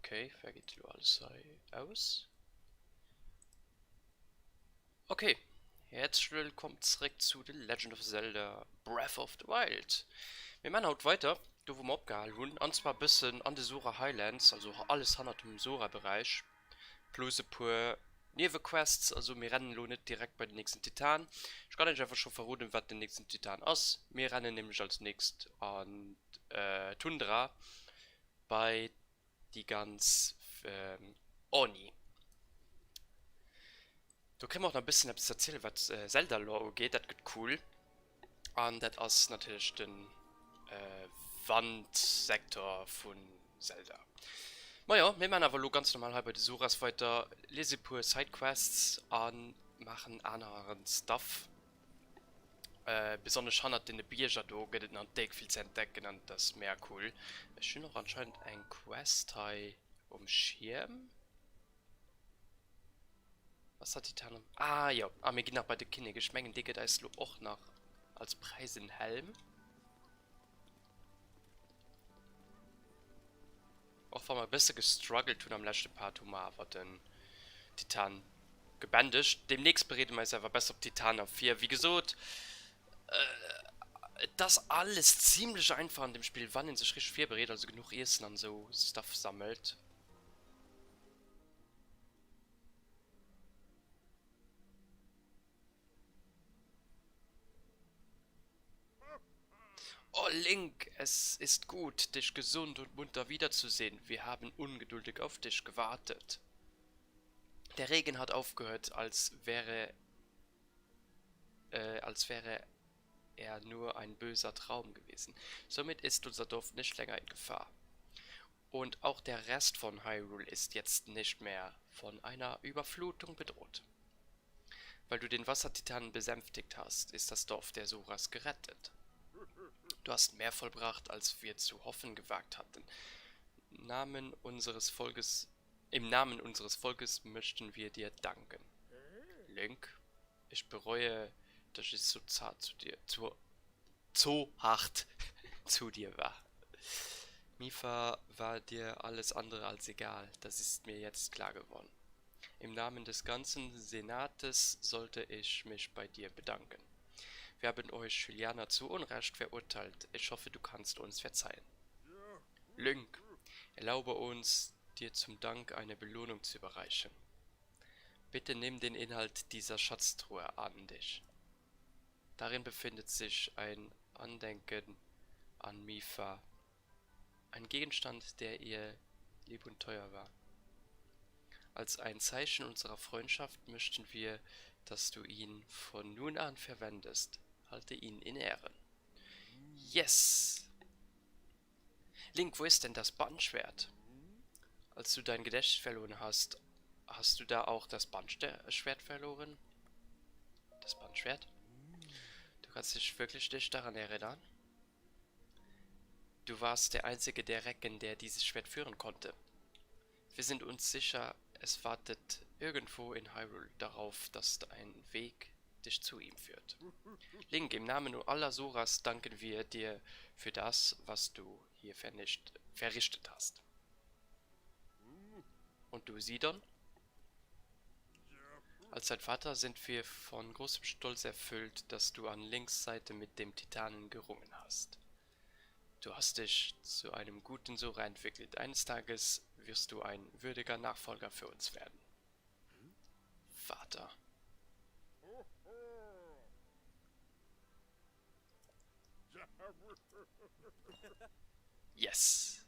Okay, wer geht alles aus? Okay, herzlich willkommen zurück zu The Legend of Zelda Breath of the Wild. Wir machen heute weiter, da wo wir abgehalten haben, und zwar ein bisschen an die Sora Highlands, also alles handelt im Sora-Bereich, plus ein paar Nebenquests, also wir rennen nur nicht direkt bei den nächsten Titan. Ich kann euch einfach schon verraten, was der nächste Titan ist. Wir rennen nämlich als nächstes an Tundra bei die ganz Oni. Du kannst auch noch ein bisschen etwas erzählen, was Zelda-Lore geht, das geht cool. Und das ist natürlich den Wandsektor von Zelda. Naja, wir machen aber nur ganz normal bei den Suras weiter, lese pure Sidequests und machen anderen Stuff. Besonders handelt in der Bierger da geht es noch viel zu entdecken und das ist mehr cool. Ich habe noch anscheinend ein Quest hier um Schirm. Was hat die Tarnung? Ah ja, wir gehen auch bei der Kinder geschmengen, Digga, da ist auch noch als Preis in Helm. Auch wenn wir ein bisschen gestruggelt tun am letzten Part, haben wir aber den Titan gebandischt. Demnächst bereden wir uns aber besser auf Titan auf 4. Wie gesagt, das alles ziemlich einfach in dem Spiel, wann in sich richtig 4 berät, also genug Essen und so Stuff sammelt. Oh Link, es ist gut, dich gesund und munter wiederzusehen. Wir haben ungeduldig auf dich gewartet. Der Regen hat aufgehört, als wäre er nur ein böser Traum gewesen. Somit ist unser Dorf nicht länger in Gefahr. Und auch der Rest von Hyrule ist jetzt nicht mehr von einer Überflutung bedroht. Weil du den Wassertitanen besänftigt hast, ist das Dorf der Soras gerettet. Du hast mehr vollbracht, als wir zu hoffen gewagt hatten. Im Namen unseres Volkes möchten wir dir danken. Link, ich bereue, dass ich so zart so hart zu dir war. Mipha war dir alles andere als egal, das ist mir jetzt klar geworden. Im Namen des ganzen Senates sollte ich mich bei dir bedanken. Wir haben euch, Juliana, zu Unrecht verurteilt. Ich hoffe, du kannst uns verzeihen. Link, erlaube uns, dir zum Dank eine Belohnung zu überreichen. Bitte nimm den Inhalt dieser Schatztruhe an dich. Darin befindet sich ein Andenken an Mipha. Ein Gegenstand, der ihr lieb und teuer war. Als ein Zeichen unserer Freundschaft möchten wir, dass du ihn von nun an verwendest. Halte ihn in Ehren. Yes! Link, wo ist denn das Bandschwert? Als du dein Gedächtnis verloren hast, hast du da auch das Bandschwert verloren? Das Bandschwert? Du kannst dich wirklich nicht daran erinnern? Du warst der einzige der Recken, der dieses Schwert führen konnte. Wir sind uns sicher, es wartet irgendwo in Hyrule darauf, dass ein Weg dich zu ihm führt. Link, im Namen aller Soras danken wir dir für das, was du hier verrichtet hast. Und du, Sidon? Als dein Vater sind wir von großem Stolz erfüllt, dass du an Links Seite mit dem Titanen gerungen hast. Du hast dich zu einem guten Sora entwickelt. Eines Tages wirst du ein würdiger Nachfolger für uns werden. Vater. Yes.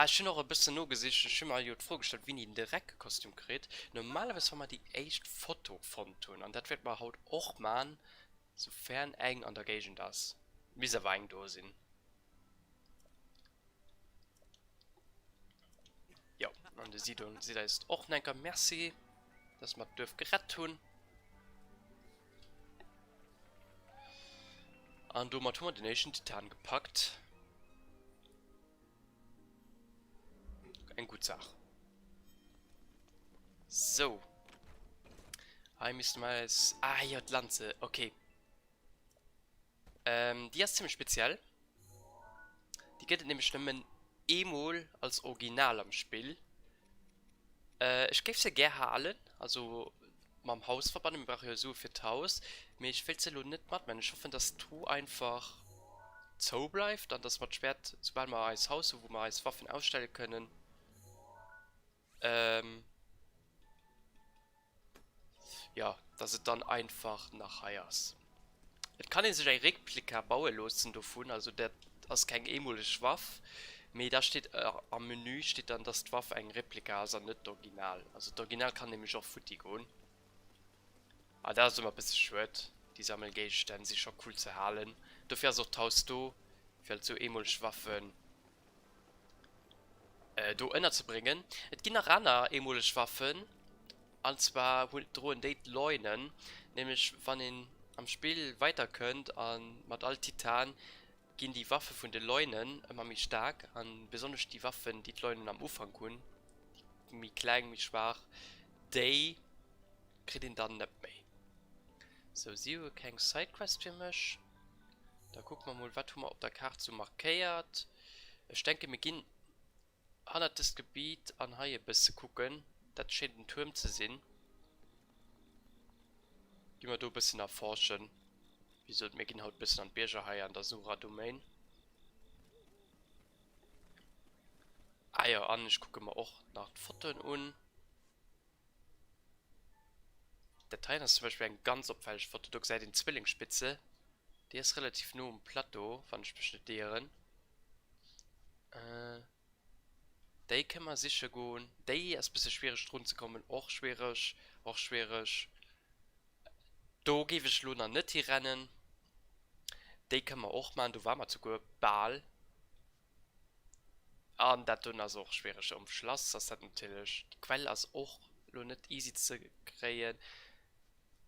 Ich habe noch ein bisschen nur gesehen, ich habe mir vorgestellt, wie ich ein Dreck-Kostüm kriege. Normalerweise haben wir die echt Foto von tun. Und das wird man halt auch machen, sofern eng an der Gegend das. Wie sie Wein da sind. Ja, und der sieht da ist auch ein merci, dass man gerettet tun. Und du haben wir den Nation Titan gepackt. Ein gut Sach. So. Hi, Mr. Miles. Ah, ja, die Lanze. Okay. Die ist ziemlich speziell. Die geht nämlich nicht Emul als Original am Spiel. Ich gebe sie gerne allen, also beim Hausverband im Barrio so für Haus. Mir ich will sie nicht machen. Ich hoffe, dass du einfach so bleibt und das wird schwer, sobald wir als Haus, wo wir als Waffen ausstellen können. Ähm, ja, dass es dann einfach nach Hayas. Es kann sich ein Replika bauen lassen davon, also der ist kein emulisch Waff. Aber da steht am Menü steht dann, dass die Waffe ein Replika ist, also nicht original. Also das Original kann nämlich auch Futti gehen. Aber da ist immer ein bisschen schwer. Die Sammelgegenstände sind schon cool zu halten. Dafür so taust du für so emulisch Waffen da unterzubringen. Es gibt noch andere emulisch Waffen. Und zwar drohen die Leunen. Nämlich, wenn ihr am Spiel weiter könnt, mit all Titan, gehen die Waffen von den Leunen immer mehr stark. Und besonders die Waffen, die Leunen am Anfang können, die mich klein, mich schwach, die kriegen dann nicht mehr. So, Zero kein Sidequest für mich. Da gucken wir mal, was wir auf der Karte so markiert. Ich denke, wir gehen an das Gebiet an hier ein bisschen gucken. Das scheint ein Turm zu sehen. Gehen wir da ein bisschen erforschen. Wieso wir gehen halt ein bisschen an Birgerhai an der Sura-Domain. Ah ja, an, ich gucke mal auch nach Fotos an. Der Teil ist zum Beispiel ein ganz auffälliges Foto. Du seid in Zwillingsspitze. Der ist relativ nur im Plateau, fand ich bestimmt deren. Die kann man sicher gehen. Die ist ein bisschen schwierig runterzukommen. Auch schwierig. Auch schwierig. Da gebe ich Luna nicht hier rennen. Die kann man auch machen. Du war mal sogar Ball. Und das ist auch schwierig um Schloss. Das hat natürlich. Die Quelle ist auch nicht easy zu kriegen.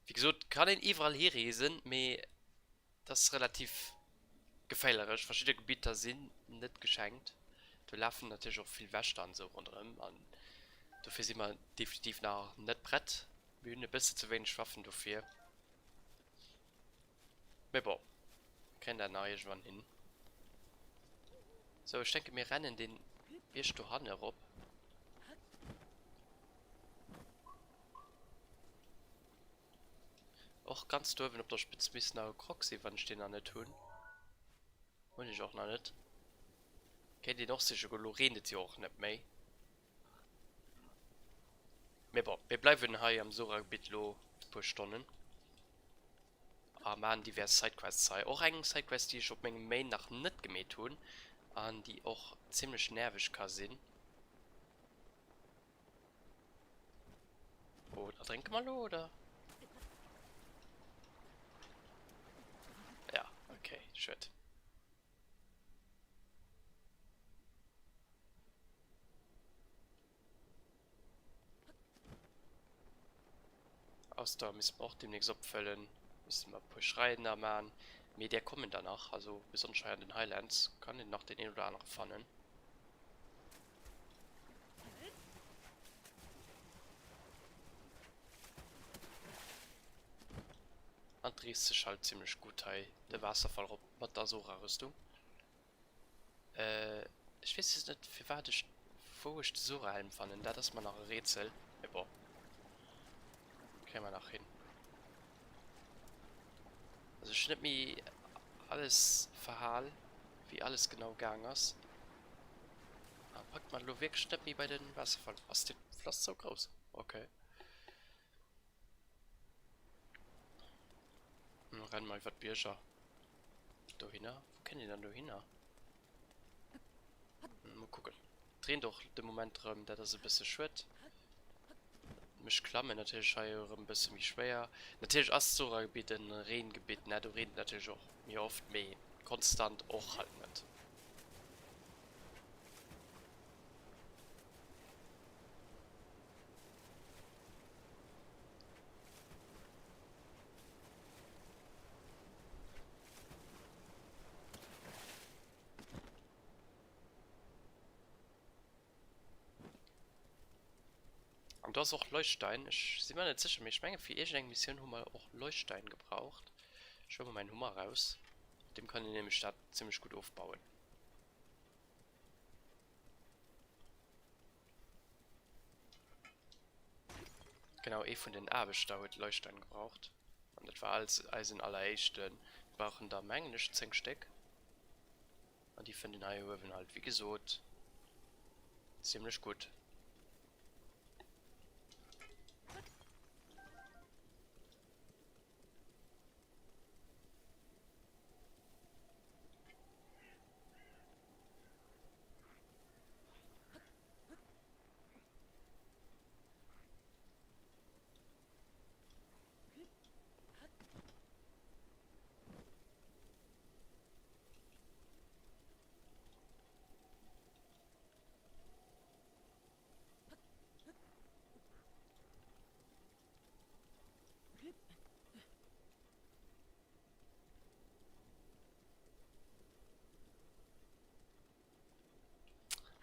Wie gesagt, kann ich überall hier reisen. Aber das ist relativ gefährlich. Verschiedene Gebiete sind nicht geschenkt. Da laufen natürlich auch viel Wäsche an so rundherum. Und dafür sind wir definitiv noch nicht brett. Wir haben ein bisschen zu wenig Waffen dafür. Aber boah, können da nahe schon hin. So, ich denke, wir rennen den Bierstuhl herab. Auch ganz doof, wenn ob der Spitze bis nach Croxy, wann ich den noch nicht tun. Und ich auch noch nicht. Kennt ihr noch sicher, redet ihr auch nicht mehr. Aber boah, wir bleiben hier am Sora-Gebiet ein paar Stunden. Man diverse Sidequests sei. Auch eine Sidequest, die ich auf meinem Main nach nicht gemäht tun. Und die auch ziemlich nervig kann sein. Oder trinken wir oder? Ja, okay, schön. Aus da müssen wir auch demnächst abfüllen. Müssen wir ein paar Schreiner machen. Mir der kommen danach, also besonders in den Highlands, kann ich noch den einen oder anderen fahren. Andres ist halt ziemlich gut hey. Der Wasserfall mit der Sora-Rüstung. Ich weiß jetzt nicht, wie war das, wo ich die Sora-Helm fand, da ist man noch ein Rätsel. Aber kriegen wir nach hin. Also ich schnitt mir alles verhall, wie alles genau gegangen ist. Ah, packt man nur weg, schnitt mir bei den Wasserfall. Was ist der Floss so groß? Okay. Renn mal was Bierger. Da hin? Wo können die dann da hin? Mal gucken. Drehen doch den Moment drin, der das ein bisschen schwert. Mich klammer natürlich hier ein bisschen wie schwer. Natürlich Astora-Gebiet in Regengebiet, ne, du redest natürlich auch mir oft mehr konstant auch halt nicht. Und du hast auch Leuchtstein. Ich sehe mal nicht sicher, ich meine, für irgendeine Mission haben wir auch Leuchtstein gebraucht. Schauen wir mal meinen Hummer raus. Dem kann ich nämlich Stadt ziemlich gut aufbauen. genau von den Erbestauet Leuchtstein gebraucht. Und das war als in allerersten. Wir brauchen da Mengen 10 Stück. Und die von den Eierhöfen halt, wie gesagt, ziemlich gut.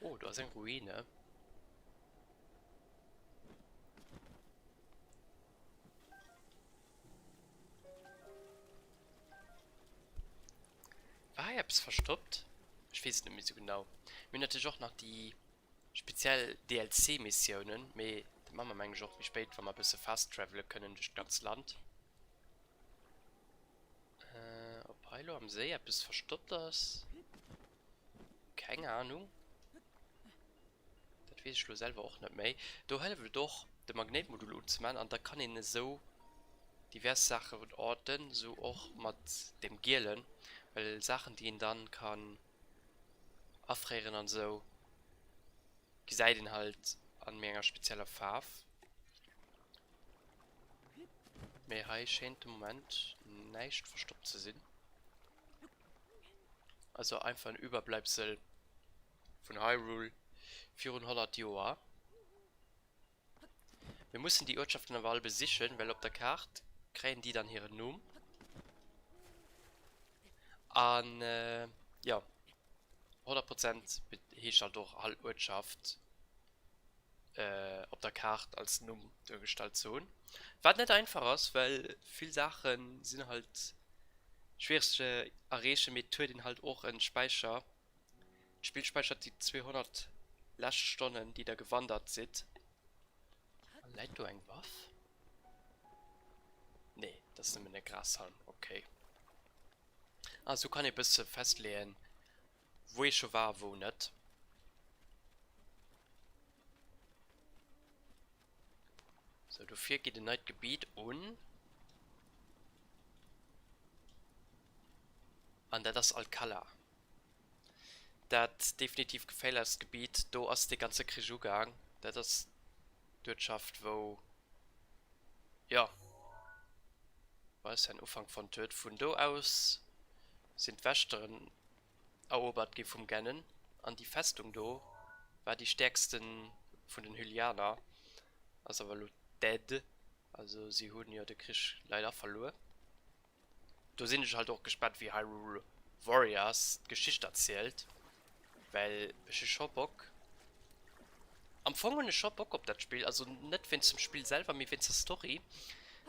Oh, da ist eine Ruine. War ich hab's verstoppt? Ich weiß nicht mehr so genau. Wir haben natürlich auch noch die speziell DLC-Missionen, aber das machen wir eigentlich auch wie spät, wenn wir ein bisschen fast travelen können durch das Land. Ob Hilo am See etwas verstoppt ist? Keine Ahnung. Das weiß ich schon selber auch nicht mehr. Da helfen doch das Magnetmodul umzumachen und da kann ich so diverse Sachen orten, so auch mit dem Gelen, weil Sachen, die ihn dann kann aufreieren und so, gesehen halt an mir spezieller Farbe. Mir hier scheint im Moment nicht verstoppt zu sein. Also einfach ein Überbleibsel von Hyrule 400 Jahre. Wir müssen die Ortschaften der Wahl besichern, weil auf der Karte kriegen die dann ihren Namen. Und ja, 100% ist halt doch alle Ortschaft auf der Karte als Numm dargestellt so. Was nicht einfach ist, weil viele Sachen sind halt schwierigste Arresche Methoden halt auch ein Speicher. Spiel speichert die 200 Laststunden, die da gewandert sind. Leid du ein Waff? Nee, das ist eine Grashalm, okay. Also kann ich ein bisschen festlegen, wo ich schon war, wo nicht. So, dafür geht ein neues Gebiet und das ist Alcala. Das definitiv gefährliches Gebiet, da ist die ganze Krieg gegangen. Das ist Wirtschaft, wo ja, was ein Anfang von Tod. Von da aus sind Western erobert vom Gennen. An die Festung da war die stärksten von den Hylianer. Also war dead. Also sie wurden ja den Krieg leider verloren. Da sind ich halt auch gespannt, wie Hyrule Warriors Geschichte erzählt. Weil ich schon Bock. Am Anfang habe ich schon Bock auf das Spiel. Also nicht wenn es zum Spiel selber, mir wenn es die Story.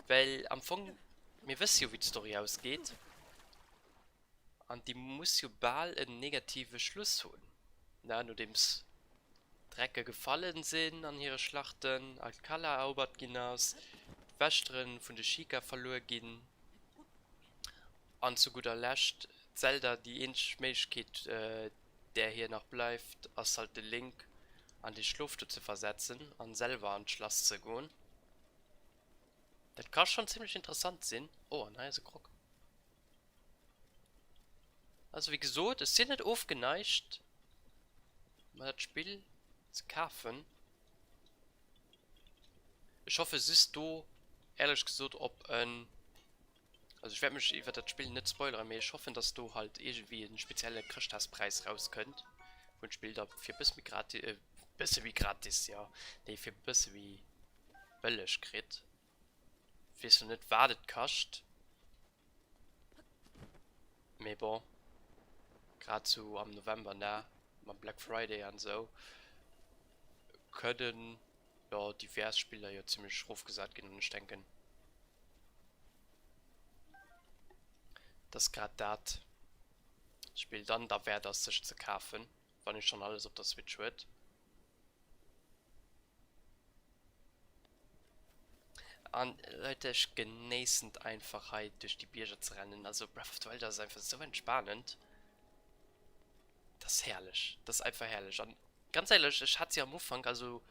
Weil am Anfang, wir wissen ja, wie die Story ausgeht. Und die muss ja bald einen negativen Schluss holen. Na, nur dem's Drecke gefallen sind an ihre Schlachten, Alcala erobert hinaus, Western von der Chica verloren gehen. Und zu guter Letzt Zelda die Möglichkeit, der hier noch bleibt, als halt den Link an die Schlufte zu versetzen und selber an Schloss zu gehen. Das kann schon ziemlich interessant sein. Oh, ein nice Krog. Also wie gesagt, es sind nicht aufgeneigt, mal das Spiel zu kaufen. Ich hoffe, siehst du, ehrlich gesagt, ob ein... Also ich werde das Spiel nicht spoilern, aber ich hoffe, dass du halt irgendwie einen speziellen Christuspreis raus könnt. Und Spiel da für bisschen wie gratis, ja. Nee, für bisschen wie billig kriegt. Weißt du nicht, was das kostet. Aber bon. Gerade so am November, ne? Am Black Friday und so. Können ja diverse Spieler ja ziemlich schroff gesagt gehen und ich denke. Das gerade das Spiel dann, da wäre das sich zu kaufen. Wann ich schon alles auf der Switch wird. Und Leute, ich genieße einfach halt durch die Birge zu rennen. Also Breath of the Wild, das ist einfach so entspannend. Das ist herrlich. Das ist einfach herrlich. Und ganz ehrlich, ich hatte ja am Anfang also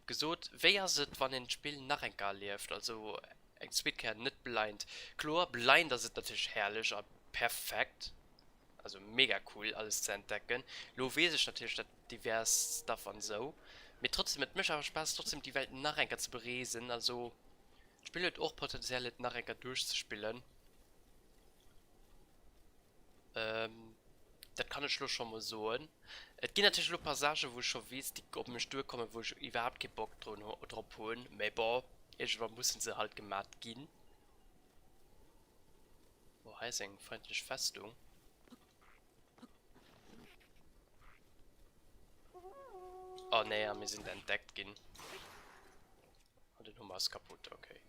gesagt, wer sind, wann ein Spiel nachher läuft. Also ein Speedcare nicht blind. Klar, blind, das ist natürlich herrlich, aber perfekt. Also mega cool, alles zu entdecken. Lo weiß ich natürlich, dass divers davon so. Mir trotzdem mit mich aber Spaß, trotzdem die Welt nachher zu beresen. Also, spielt auch potenziell nachher durchzuspielen. Das kann ich schon mal so. Es gibt natürlich noch Passagen, wo ich schon weiß, die auf mich durchkommen, wo ich überhaupt keinen Bock drauf habe. Aber irgendwann müssen sie halt gemacht gehen. Wo heißt denn freundliche Festung? Oh ne, ja, wir sind entdeckt gehen. Und die Nummer ist kaputt, okay.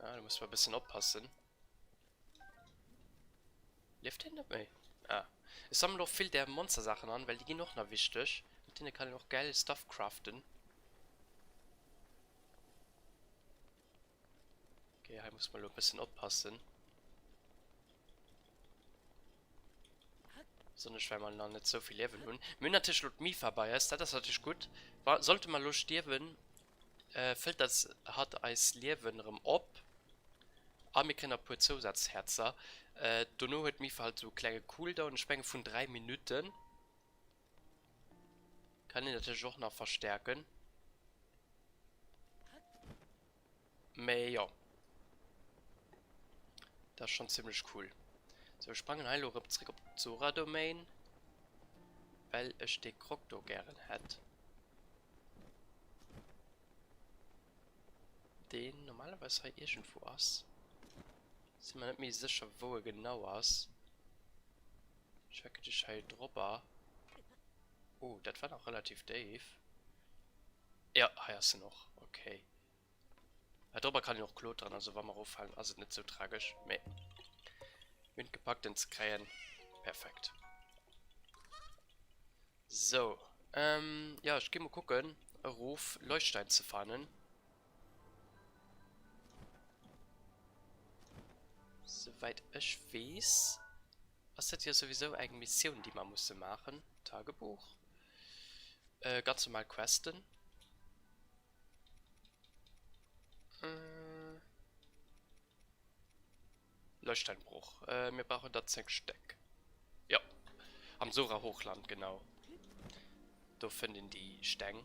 Ja, du musst mal ein bisschen aufpassen. Lebt der nicht mehr? Ah. Ich sammle noch viel der Monster-Sachen an, weil die gehen noch wichtig. Mit denen kann ich noch geile Stuff craften. Okay, hier muss man noch ein bisschen aufpassen. Sonst wenn man noch nicht so viel Leben haben. Wenn natürlich laut Mifa bei ist, das ist natürlich gut. Sollte man los sterben, fällt das hat als Leben ab. Aber wir können ein paar Zusatzherzer. Donno hat Mifa halt so kleine Cooldown, ich denke von 3 Minuten. Kann ich natürlich auch noch verstärken. Aber ja. Das ist schon ziemlich cool. So, wir sprangen heil zurück auf die Zora-Domain. Weil ich den Krokto gern hätte. Den normalerweise halt irgendwo aus. Sind wir nicht mehr sicher, wo er genau ist. Ich wecke dich halt drüber. Oh, das war noch relativ Dave. Ja, hier ist sie noch. Okay. Ja, drüber kann ich noch Klo dran, also war mal auffallen. Also nicht so tragisch. Nee. Wind gepackt ins Krähen. Perfekt. So. Ja, ich gehe mal gucken. Ruf Leuchtstein zu fahren. Soweit ich weiß. Was hat hier sowieso eine Mission, die man musste machen? Tagebuch. Ganz normal Questen. Leuchtsteinbruch. Wir brauchen da 10 Stück. Ja. Am Sora Hochland, genau. Da finden die Stängel.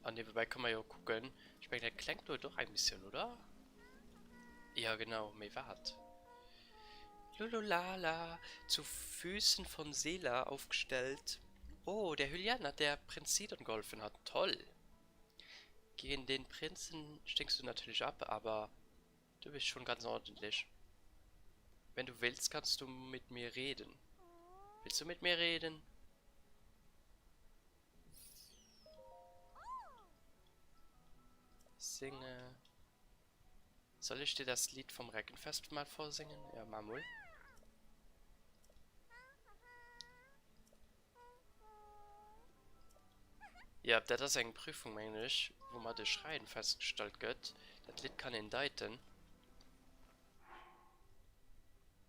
Und nebenbei kann man ja gucken. Ich meine, der klingt doch ein bisschen, oder? Ja, genau. Mir wart. Lululala. Zu Füßen von Sela aufgestellt. Oh, der Hylian hat der Prinz Sidon geholfen hat. Toll. Gegen den Prinzen stinkst du natürlich ab, aber du bist schon ganz ordentlich. Wenn du willst, kannst du mit mir reden. Willst du mit mir reden? Singe. Soll ich dir das Lied vom Reckenfest mal vorsingen? Ja, Mamul. Ja, das ist eine Prüfung, meine ich, wo man das Schreien festgestellt wird. Das Lied kann ihn deuten.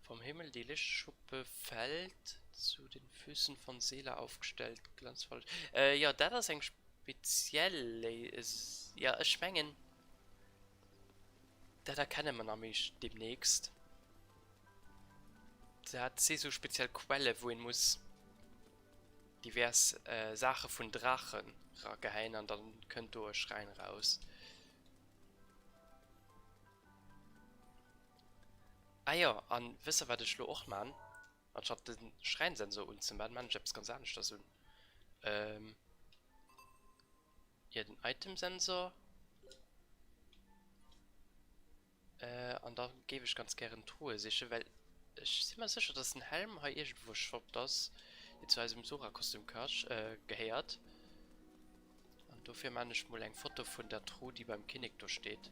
Vom Himmel die Lichtschuppe fällt, zu den Füßen von Seele aufgestellt, glanzvoll. Ja, das ist ein spezielles, ja, Schwängen. Da kennen wir nämlich demnächst. Da hat sie so speziell Quelle, wohin muss divers Sachen von Drachen geheimen und dann könnt ihr Schreien raus. Ah ja, und wisst ihr, was ich auch mache? Anstatt den Schreinsensor unzumachen, ich hab's ganz anders das so. Ja, den Itemsensor. Und da gebe ich ganz gerne Truhe sicher, weil ich bin mir sicher, dass ein Helm hier irgendwo schwappt das, die zu einem Sora-Kostüm gehört. Und dafür meine ich mal ein Foto von der Truhe, die beim Kinector steht.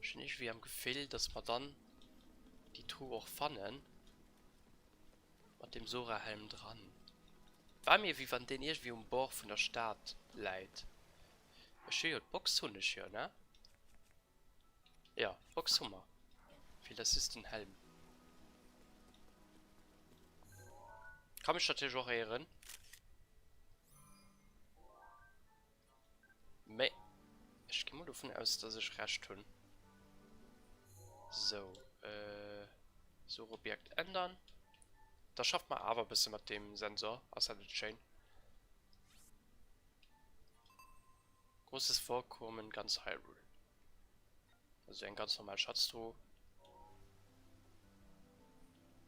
Ich nicht wie am Gefühl, dass wir dann die Truhe auch fangen. Mit dem Sora-Helm dran. War mir wie wenn den irgendwie um Bord von der Stadt leiht. Schön, Boxhunde hier, ne? Ja, Boxhummer. Wie das ist ein Helm. Kann mich natürlich auch ehren. Me. Ich gehe mal davon aus, dass ich recht tun. So, so Objekt ändern. Das schafft man aber ein bisschen mit dem Sensor. Außer der Chain. Großes Vorkommen, ganz Hyrule. Also ein ganz normaler Schatztruhe.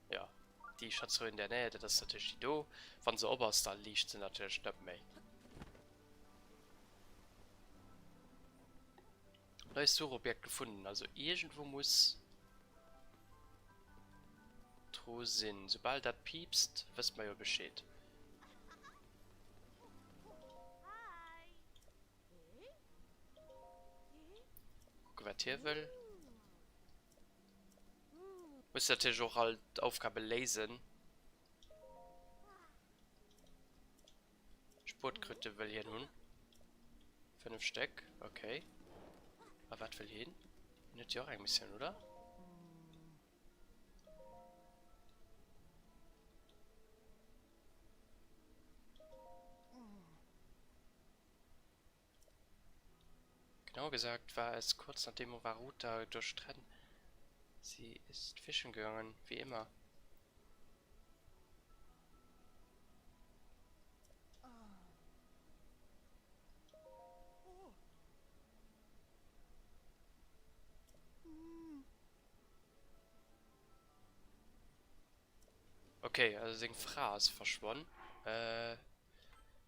Ja, die Schatztruhe in der Nähe, das ist natürlich die do. Von so oberst da liegt sie natürlich nicht mehr. Neues Suchobjekt gefunden. Also irgendwo muss Truhe sein. Sobald das piepst, wisst man ja Bescheid. Gucken, was hier will. Muss natürlich auch halt Aufgabe lesen. Sportkrüte will hier nun. 5 Stück, okay. Aber was will hier hin? Nicht ja auch ein bisschen, oder? Genau gesagt war es kurz nachdem Waruta durchtrennt. Sie ist fischen gegangen, wie immer. Okay, also sein Frau ist verschwunden.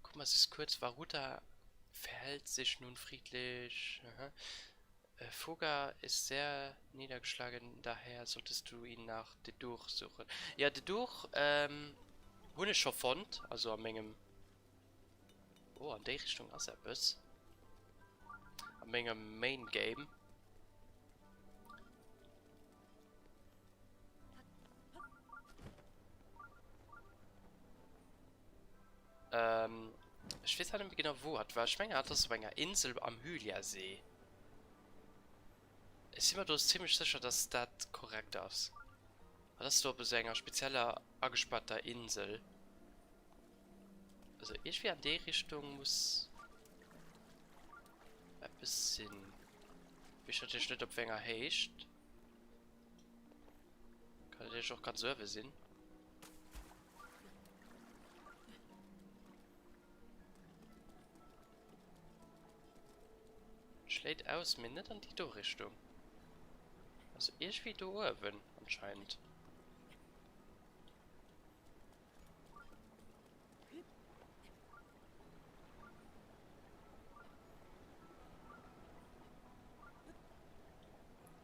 Guck mal, es ist kurz. Waruta verhält sich nun friedlich. Aha. Fuga ist sehr niedergeschlagen, daher solltest du ihn nach Dedur suchen. Ja, Dedur, wurde ich schon fand, also an Mengem. Oh, an der Richtung ist er bis. An Mengem Main Game. Ich weiß halt nicht genau wo hat, weil Schmenger hat das so eine Insel am Hylia-See. Ich bin mir doch ziemlich sicher, dass das korrekt ist. Aber das ist doch so eine spezielle angespannte Insel. Also irgendwie an der Richtung muss ein bisschen. Ich natürlich nicht, ob Wenger hecht. Kann natürlich auch kein Server sein. Schlägt aus, mir nicht an die Richtung. Also irgendwie da oben, anscheinend.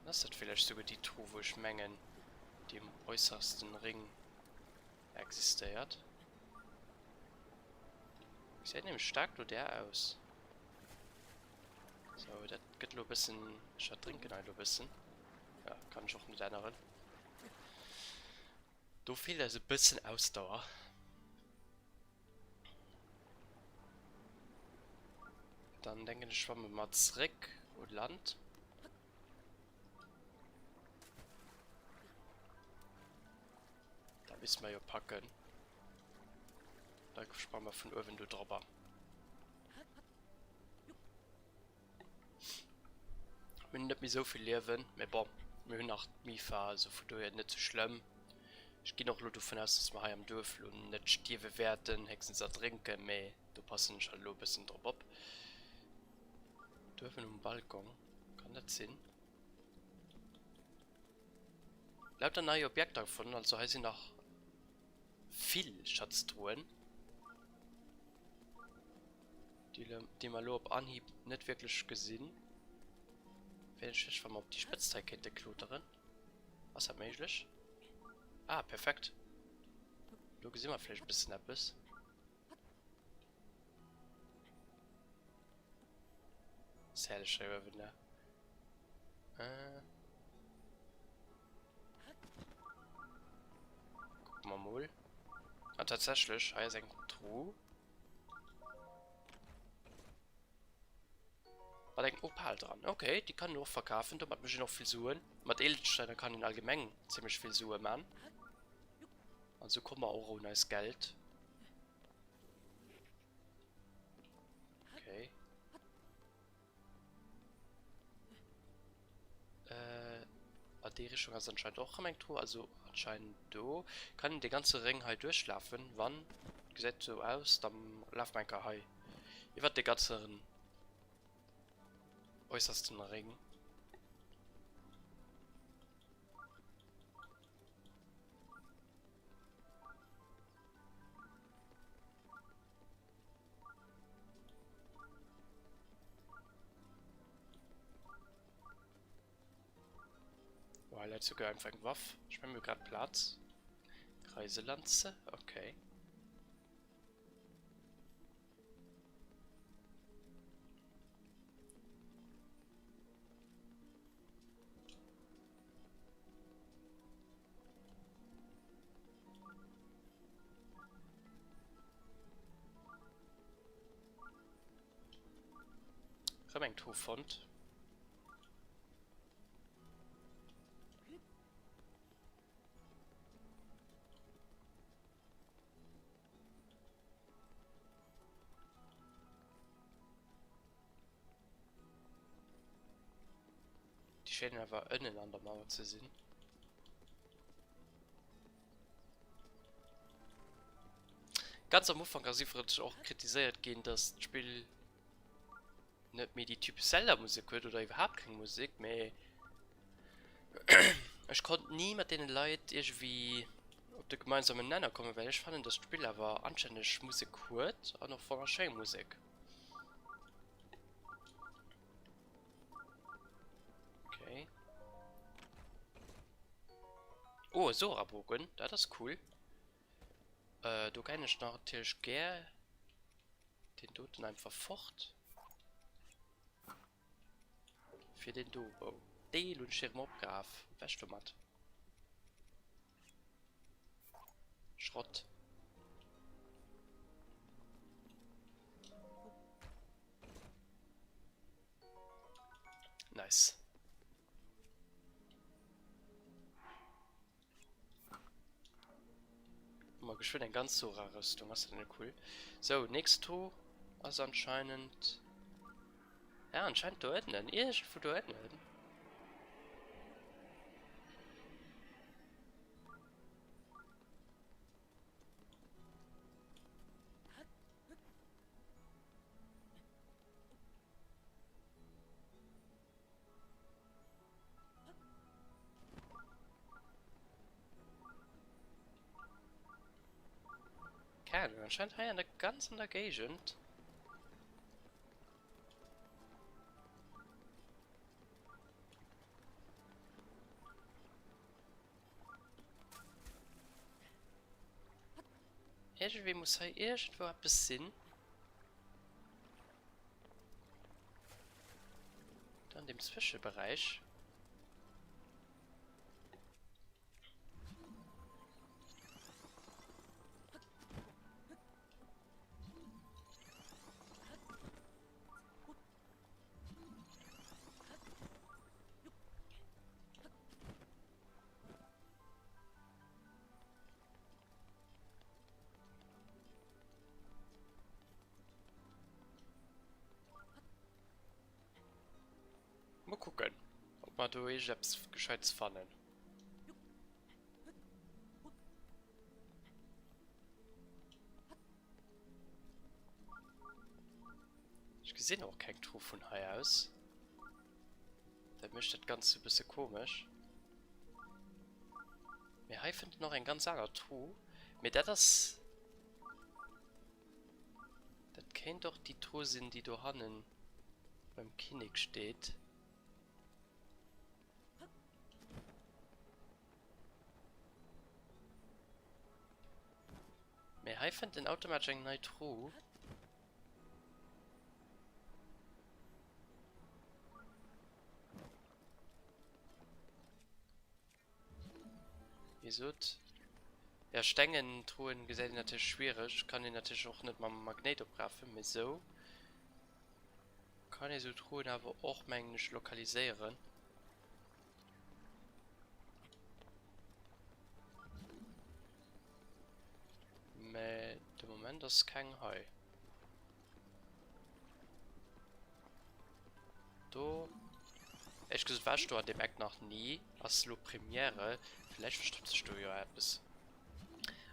Das ist vielleicht sogar die Truhe, wo ich mengen, die im äußersten Ring existiert. Sieht nämlich stark nur der aus. So, das geht nur ein bisschen. Ich trinken ein bisschen. Ja, kann ich auch nicht erinnern. Du fehlt also ein bisschen Ausdauer. Dann denke ich, schwammen wir mal zurück und Land. Da müssen wir ja packen. Da sparen wir von oben drüber. Wir haben nicht mehr so viel Leben, aber bon, wir haben auch Mifa, also von daher nicht so schlimm. Ich gehe noch nur davon aus, dass wir hier am Dorf und nicht Stiefel werden, Hexen zu trinken, aber da passen schon ein bisschen drauf ab. Dürfen im Balkon, kann das sein? Lauter neue Objekte gefunden, also heißt sie noch viel Schatztruhen. Die man nur auf Anhieb nicht wirklich gesehen. Wenn ich mal auf die Spitzteigkette kluteren. Was hat möglich? Ah, perfekt. Du gesehen mal vielleicht ein bisschen etwas. Sehr schön, ne? Gucken wir mal. Ah, tatsächlich, hier ist ein Truhe. War ein Opal dran. Okay, die kann nur verkaufen, da muss ich noch viel suchen. Mit Edelsteinen kann in allgemein ziemlich viel suchen, man. Also kommen wir auch ohne das Geld. Okay. Die Richtung ist anscheinend auch ein Truhe, also anscheinend da. Kann den ganzen Ring halt durchlaufen. Wann? Sieht so aus, dann läuft mein KH. Ich werde den ganzen äußersten Ring. Boah, jetzt sogar einfach ein Waff. Ich bin mir gerade Platz. Kreiselanze, okay. Remington-Font. Die scheinen aber innen an der Mauer zu sehen. Ganz am Anfang wird auch kritisiert gehen, dass das Spiel nicht mehr die Typ Zelda-Musik hört oder überhaupt keine Musik mehr. Ich konnte nie mit den Leuten irgendwie auf den gemeinsamen Nenner kommen, weil ich fand, das Spiel aber anständig Musik hört und noch von der schönen Musik. Okay. Oh, Sora-Bogen, das ist cool. Du kann ich natürlich gerne den Toten einfach fort. Für den Duo. Die und Schirm abgab. Weißt du, Matt? Schrott. Nice. Mal geschwind ein ganz Sora-Rüstung. Das ist denn cool. So, nächstes also anscheinend. Ja, anscheinend da hinten. Irgendwo da hinten. Keine, anscheinend hat er eine ganz andere Gegend. Irgendwie muss er irgendwo etwas Sinn. Dann dem Zwischenbereich. Mal gucken, ob wir da irgendwas Gescheites fanden. Ich sehe auch kein Truhe von hier aus. Da mischt das Ganze ein bisschen komisch. Wir hier finden noch ein ganz anderer Truhe. Mit der das. Das kennt doch die Truhe sind, die da hannen beim Kinnig steht. Wir hier finden automatisch eine neue Truhe. Wieso? Ja, Stängen, Truhen gesehen natürlich schwierig. Kann ich natürlich auch nicht mal Magnet abgreifen, mit so. Kann ich so Truhen aber auch mänglisch lokalisieren. Mit dem Moment ist kein Heu. Du. Ich gesagt, warst du an dem Eck noch nie. Als lo Premiere. Vielleicht verstopfst du ja etwas.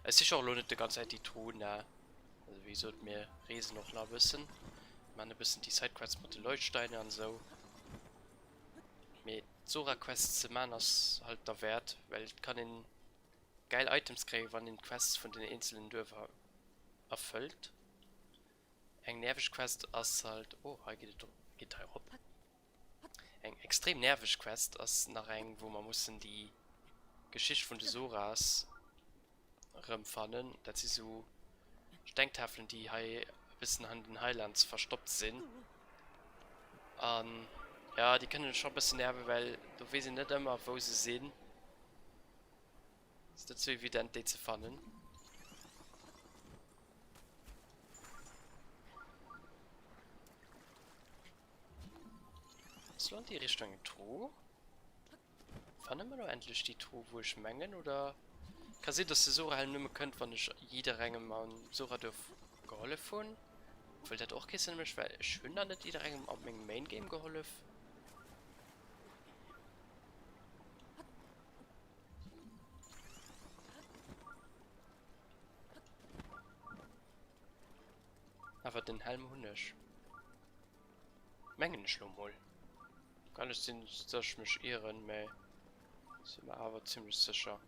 Es ist auch lohnt die ganze Zeit die Truhen, ne? Also wie sollte mir Riesen noch ein bisschen. Man ein bisschen die Sidequests mit den Leuchtsteinen und so. Mit Sora Quests zu machen ist halt der Wert, weil ich kann den geil Items kriegen, wenn den Quests von den einzelnen Dörfern erfüllt. Eng nervig Quest ist halt. Oh, hier geht er hopp. Eng extrem nervig Quest ist nach eng, wo man muss die Geschichte von den Soras rumfahren, dass sie so Stenktafeln, die hier ein bisschen an den Highlands verstopft sind. Ja, die können schon ein bisschen nerven, weil du weißt nicht immer, wo sie sind. Ist nicht so evident, die zu finden. So in die Richtung Truhe. Fanden wir doch endlich die Truhe, wo ich mengen, oder? Kann sehen, dass die Sora halt nicht mehr könnt, wenn ich jede Ränge mal Sora darf geholfen. Weil das auch kein Sinn mehr, weil ich finde da nicht jede Ränge auf meinem Main Game geholfen. Aber den Helm hundisch. Mengen Schlummel. Kann ich den, dass ich mich irren, mehr. Sind wir aber ziemlich sicher.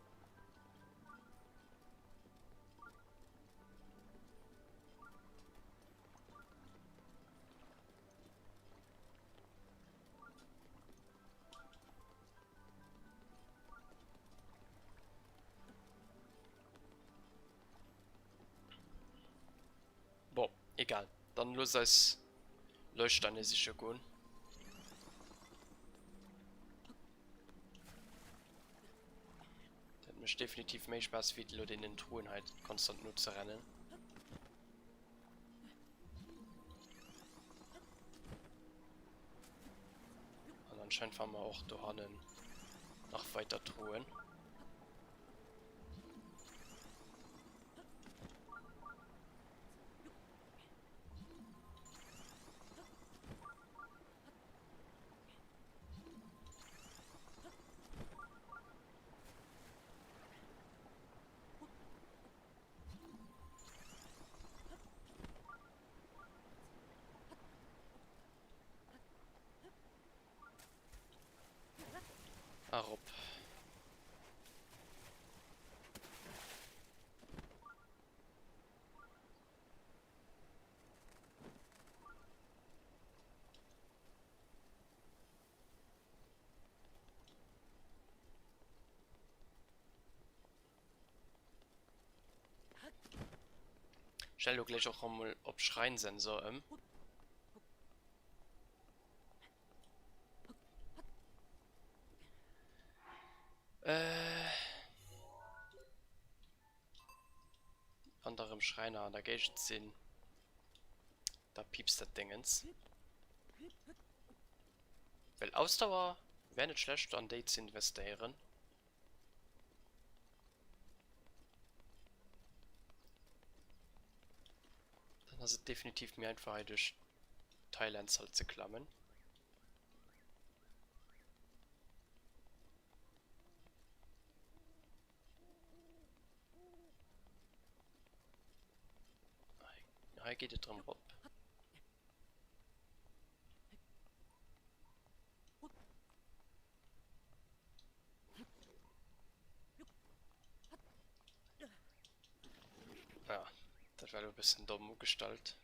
Boah, egal. Dann los als Leuchtsteine sicher gehen. Das hat mich definitiv mehr Spaß, wie die Leute in den Truhen halt konstant nur zu rennen. Und anscheinend fahren wir auch da nach weiter Truhen. Arop. Stell du gleich auch mal ob Schreinsensor anderem Schreiner, da gehe ich jetzt hin. Da piepst das Dingens. Weil Ausdauer wäre nicht schlecht, an die zu investieren. Dann ist es definitiv mehr einfach durch Thailands halt zu klammen. Hier geht es drum ab. Ja, das wäre ein bisschen dumm gestaltet.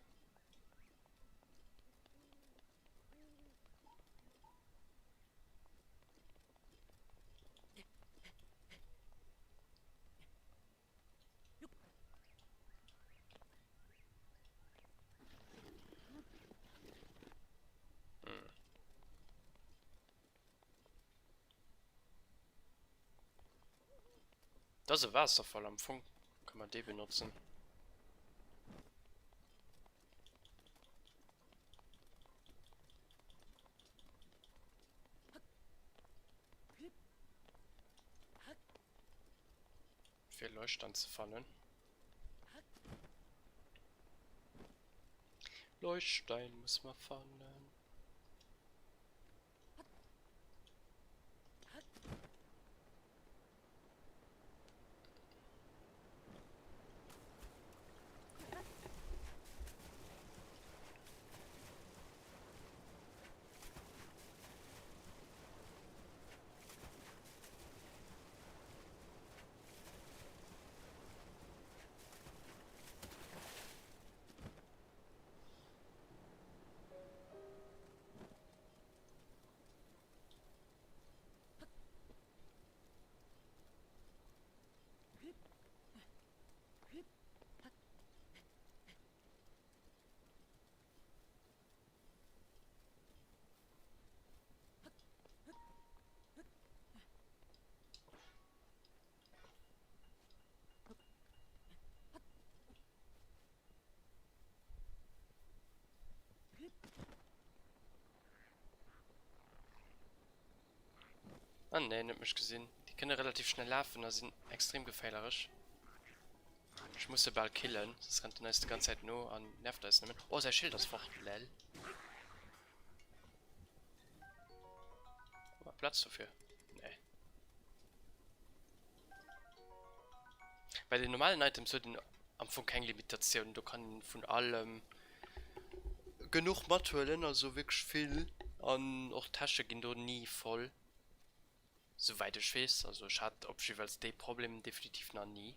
Das ist ein Wasserfall am Funk. Kann man die benutzen? Für Leuchtstand zu fangen. Leuchtstein muss man fangen. Ah ne, nicht mich gesehen. Die können relativ schnell laufen, da sind extrem gefährlich. Ich muss den Ball killen, das rennt dann die ganze Zeit nur an nervt das nicht mehr. Oh, sein Schild ist fort, lel. Aber Platz dafür? Nee. Bei den normalen Items wird am Anfang keine Limitation. Du kannst von allem genug Materialien, also wirklich viel. Und auch Tasche gehen da nie voll. Soweit ich weiß, also ich hatte auf jeden Fall die Probleme definitiv noch nie.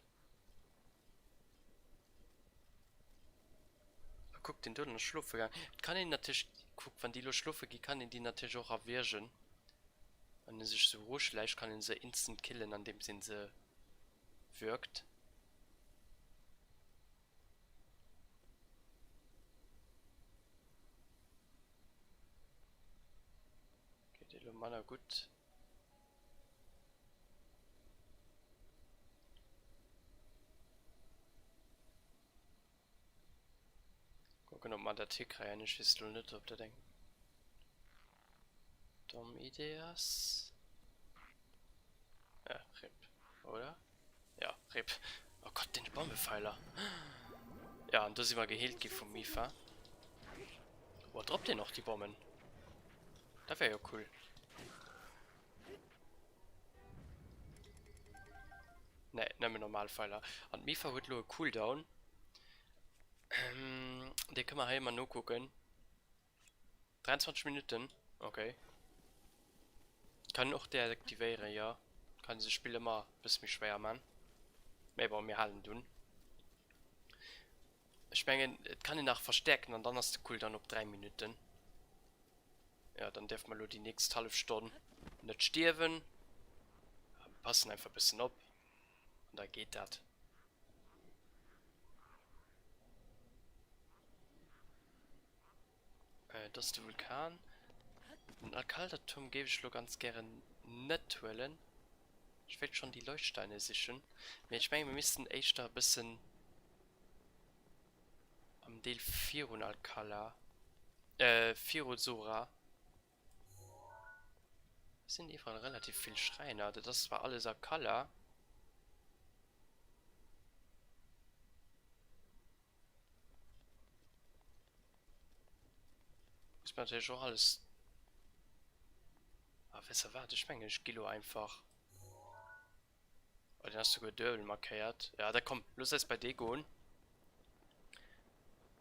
Guck den dort Schlupfe gegangen. Kann ihn natürlich, guck, wenn die Schlupfe gehen, kann ihn die natürlich auch erwischen. Wenn er sich so hochschleicht, kann ihn sie instant killen, an dem Sinn sie wirkt. Geht die Mana gut. Gucken, ob man der Tick rein ist, wisst du nicht, ob der denkt. Dom Ideas. Ja, RIP. Oder? Ja, RIP. Oh Gott, den Bombepfeiler. Ja, und da sind wir geheilt von Mifa. Wo droppt ihr noch die Bomben? Das wäre ja cool. Ne, nehmen wir Normalpfeiler. Und Mifa hat nur Cooldown. Den können wir hier mal nur gucken. 23 Minuten. Okay. Kann auch deaktivieren, ja. Kann dieses Spiel immer ein bisschen schwer machen. Mehr brauchen wir halten tun. Ich meine, es kann ihn auch verstärken und dann hast du Cooldown auf 3 Minuten. Ja, dann darf man nur die nächste halbe Stunde nicht sterben. Passen einfach ein bisschen ab. Und da geht das. Das ist der Vulkan. Ein Alkaldaturm gebe ich nur ganz gern nicht wählen. Ich will schon die Leuchtsteine sichern. Ich meine, wir müssen echt da ein bisschen am Del Firo Alcala. Firo Sora. Sind einfach relativ viel Schreiner. Das war alles Alcala. Ist natürlich auch alles. Aber was erwartet ich? Meine, ich Kilo einfach. Oh, den hast du Gedöbel markiert. Ja, da kommt. Los jetzt bei Degon.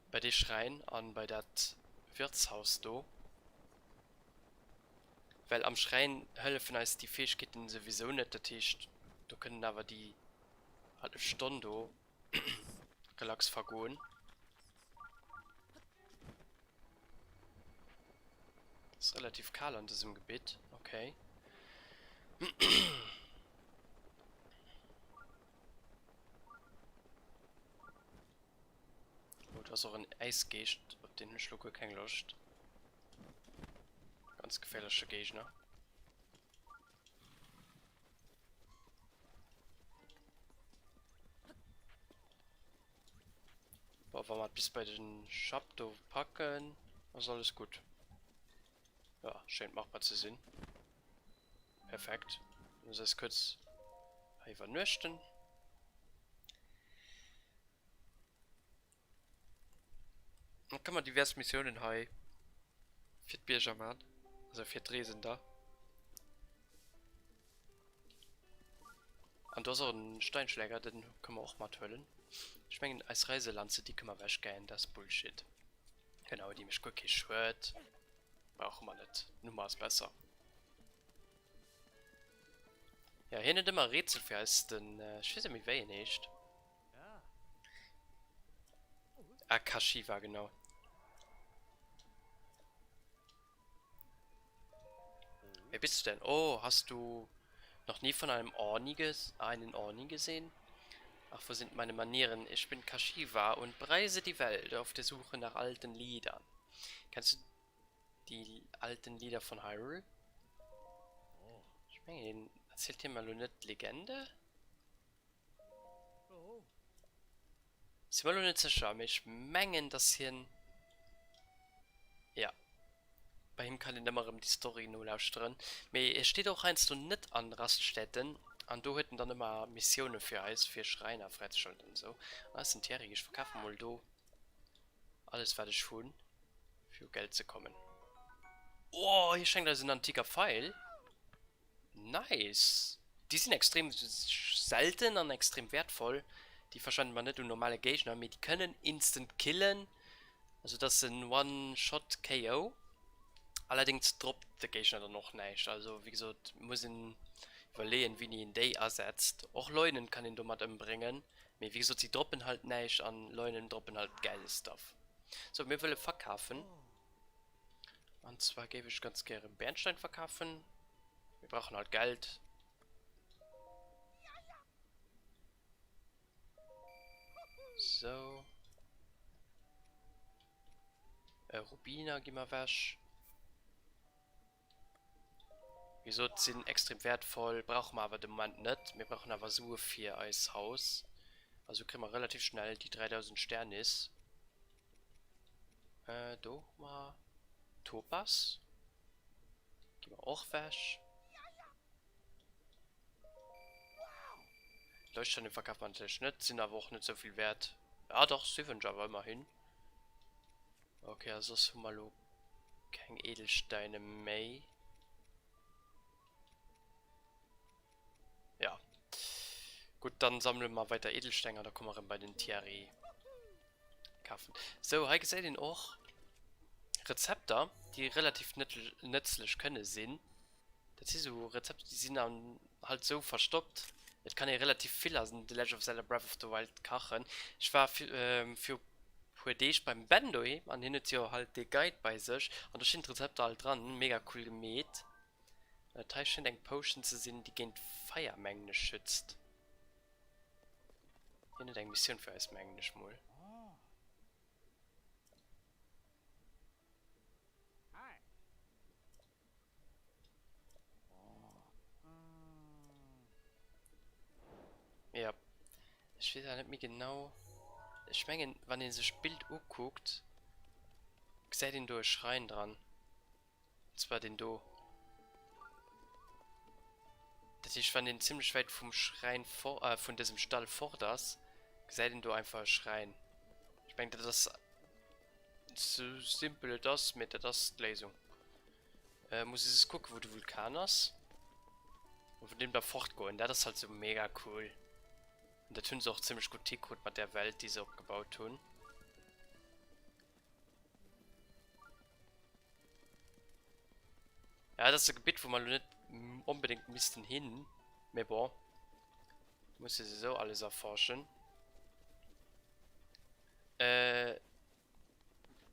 Bei den Schrein an bei dat Wirtshaus do. Weil am Schrein helfen als die Fähigkeiten sowieso nicht der Tisch. Da können aber die halbe Stunde relax vergehen. Ist relativ kahl an diesem Gebiet. Okay. Gut, was auch ein Eisgeist, auf den Schlucke kein Lust. Ganz gefährlicher Gegner. aber mal bis bei den Shop do packen. Das ist alles gut. Ja, scheint machbar zu sein. Perfekt. Das ist kurz einfach nüchtern. Dann kann man diverse Missionen haben. Für die Biergerman. Also für die Resen da. Und da ist auch ein Steinschläger, den können wir auch mal töten. Ich meine, als Reiselanze, die können wir weggehen, das ist Bullshit. Genau, die mich gut geschwört. Brauchen wir nicht. Nummer ist besser. Ja, hier nicht immer Rätsel für als den, ich weiß nicht, wer nicht. Ah, Kashiwa, genau. Wer bist du denn? Oh, hast du noch nie von einen Orni gesehen? Ach, wo sind meine Manieren? Ich bin Kashiwa und bereise die Welt auf der Suche nach alten Liedern. Kennst du die alten Lieder von Hyrule? Ich meine, erzählt dir mal eine Legende? Sie wollen nicht sicher, aber ich mengen das hier. Ja. Bei ihm kann ich nicht mehr die Story nur lauschen. Aber es steht auch eins so nicht an Raststätten. Und du hätten dann immer Missionen für Eis, für Schreiner, Freizeit und so. Das sind Terry, ich verkaufe mal do. Alles werde ich tun, für Geld zu kommen. Oh, hier schenkt das ein antiker Pfeil. Nice. Die sind extrem selten und extrem wertvoll. Die verstanden man nicht nur normale Gegner, aber die können instant killen. Also das sind One-Shot-KO. Allerdings droppt der Gegner dann noch nicht. Also wie gesagt, muss ich überlegen, wie die in Day ersetzt. Auch Leunen kann ihn damit umbringen. Aber wie gesagt, sie droppen halt nicht an Leunen, droppen halt geiles Stuff. So, wir wollen verkaufen. Und zwar gebe ich ganz gerne Bernstein verkaufen. Wir brauchen halt Geld. So. Rubiner gehen wir weg. Wieso sind extrem wertvoll, brauchen wir aber im Moment nicht. Wir brauchen aber so viel als Haus. Also kriegen wir relativ schnell die 3000 Sterne ist. Do mal Topaz. Gehen wir auch weg. Leuchtsteine verkauft man natürlich nicht, sind aber auch nicht so viel wert. Ja doch, 7 aber immerhin. Okay, also ist mal kein Edelsteine mehr. Ja. Gut, dann sammeln wir weiter Edelsteine, da kommen wir bei den Thierry kaufen. So, habe ich gesehen auch Rezepte, die relativ nützlich können sind. Das sind so Rezepte, die sind dann halt so verstoppt. Das kann ja relativ viel aus The Legend of Zelda Breath of the Wild kochen. Ich war für dich beim Bando an hin ja halt der Guide bei sich und da sind Rezepte halt dran, mega cool gemäht. Da scheint ein Potion zu sehen, die gegen Feiermengen schützt. Hier nicht eine Mission für Eismengen mal. Ja, ich weiß ja nicht mehr genau. Ich meine, wenn ihr das Bild anguckt, seht ihr da Schrein dran. Und zwar den do. Das ist, wenn den ziemlich weit vom Schrein von diesem Stall vor das, seht ihr da einfach Schrein. Ich meine, das ist so simpel das mit der Lesung. Muss ich jetzt gucken, wo der Vulkan ist. Und von dem da fortgehen. Das ist halt so mega cool. Und da tun sie auch ziemlich gut Tickgut mit der Welt, die sie abgebaut tun. Ja, das ist ein Gebiet, wo man nicht unbedingt müssten hin. Aber boah. Muss ich so alles erforschen. Ja,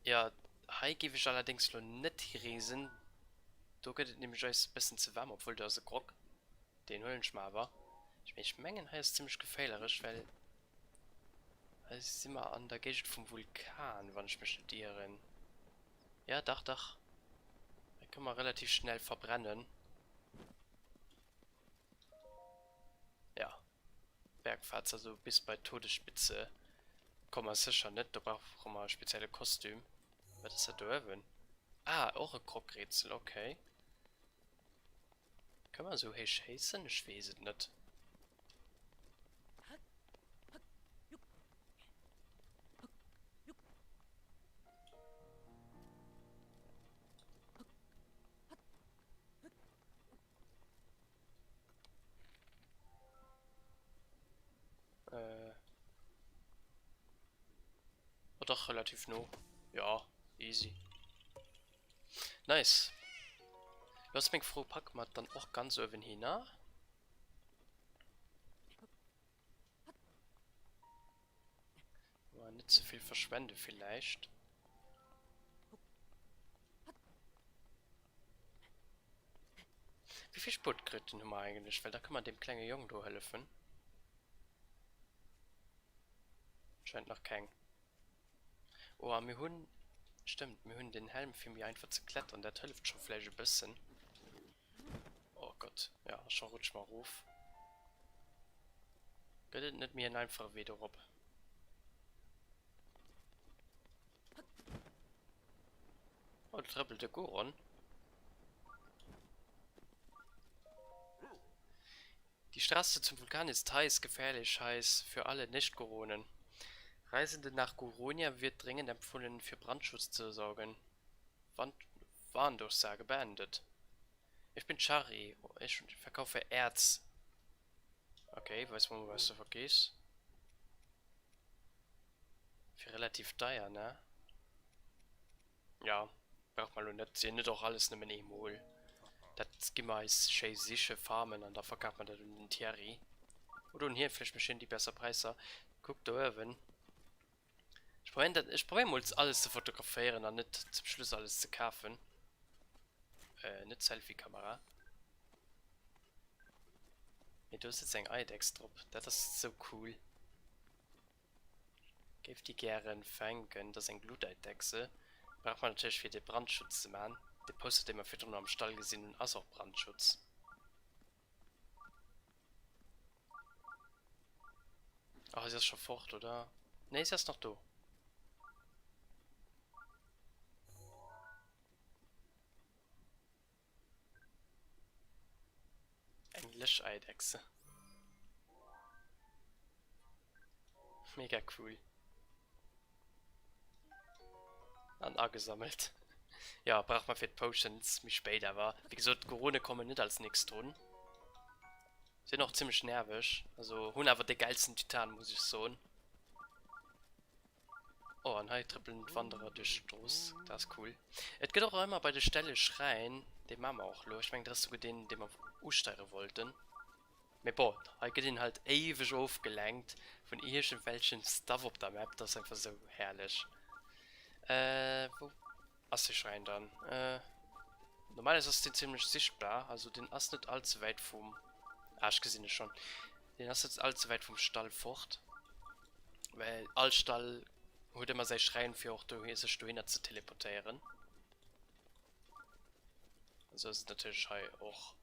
hier gebe ich allerdings noch nicht die Riesen. Da geht es nämlich ein bisschen zu warm, obwohl da ist ein Grog. Den holen ich mal aber. Ich mengen hier ist ziemlich gefährlich, weil es ist immer an der Gegend vom Vulkan, wann ich mich studiere. Ja, doch. Da kann man relativ schnell verbrennen. Ja. Bergfahrt, also bis bei Todesspitze. Komm mal sicher nicht, da braucht man ein spezielles Kostüm. Was ist das da eben? Ah, auch ein Krockrätsel, okay. Kann man so heißen? Ich weiß es nicht. Äh, war doch relativ no. Ja, easy. Nice. Lass mich froh, pack mal dann auch ganz oben hin. War nicht zu viel verschwende vielleicht. Wie viel Sport kriegt denn immer eigentlich? Weil da kann man dem kleinen Jungen da helfen. Scheint noch kein. Oh, wir haben. Stimmt, wir haben den Helm für mich einfach zu klettern. Der hilft schon vielleicht ein bisschen. Oh Gott, ja, schon rutsch mal ruf. Geht nicht mir einfach wieder ab. Oh, trippelt der Goron. Die Straße zum Vulkan ist heiß, gefährlich heiß für alle Nicht-Goronen. Reisende nach Goronia wird dringend empfohlen, für Brandschutz zu sorgen. Warndurchsage beendet. Ich bin Chari. Ich verkaufe Erz. Okay, weiß man, was du vergisst. Für relativ teuer, ne? Ja, braucht man nicht. Sie nicht auch alles nehmen Emol. Das gibt man als sicher Farmen und da verkauft man dann den Thierry. Oder hier vielleicht bestimmt die besser Preise. Guck da oben. Ich probiere mal alles zu fotografieren und nicht zum Schluss alles zu kaufen. Nicht Selfie-Kamera. Nee, du hast jetzt ein Eidex drauf. Das ist so cool. Gib die gern fangen, das ist ein Gluteidexe. Braucht man natürlich für den Brandschutz zu machen. Der postet immer für drunter am Stall gesehen und auch Brandschutz. Ach, ist das schon fort, oder? Ne, ist erst noch da. Ein Löscheidechse. Mega cool. An A gesammelt. Ja, braucht man für Potions, mich später war. Wie gesagt, Corona kommen nicht als nichts tun. Sind auch ziemlich nervig. Also, hun aber der geilsten Titan, muss ich sagen. Oh, ein High trippeln Wanderer durch Stoß. Das ist cool. Es geht auch immer bei der Stelle schreien. Den machen wir auch los. Ich meine, das ist sogar den wir aussteigen wollten. Aber boah, ich geht ihn halt ewig aufgelenkt von irgendwelchen Stuff auf der Map. Das ist einfach so herrlich. Wo? Assi-Schrein dann. Normalerweise ist den ziemlich sichtbar. Also den ist nicht allzu weit vom. Ah, ich gesehen schon. Den ist jetzt allzu weit vom Stall fort. Weil Altstall holt immer sein Schrein für auch durch diese Stuine zu teleportieren. Also ist natürlich auch.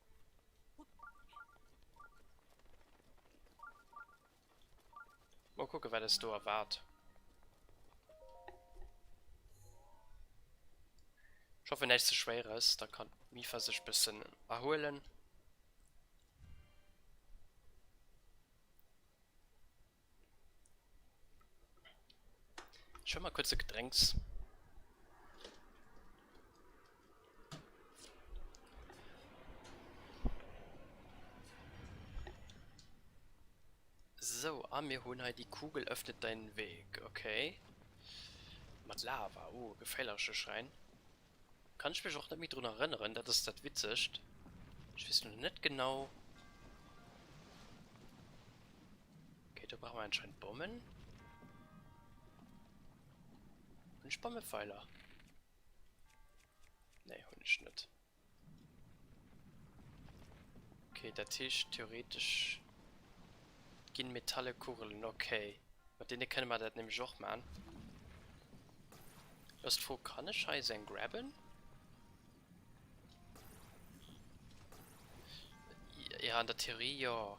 Mal gucken, wer das da erwartet. Ich hoffe, nicht so schwer ist, dann kann Mifa sich ein bisschen erholen. Schon mal kurze Getränks. So, wir holen halt die Kugel öffnet deinen Weg, okay. Mit Lava, gefährlicher Schrein. Kann ich mich auch damit dran erinnern, dass das witzig ist. Ich weiß nur nicht genau. Okay, da brauchen wir anscheinend Bomben. Und Spammepfeiler. Ne, hol ich nicht. Okay, der Tisch theoretisch. Gehen Metalle Kugeln, okay. Mit denen können wir das nämlich auch machen. Was vor kann ich Scheiße graben? Ja, in der Theorie ja.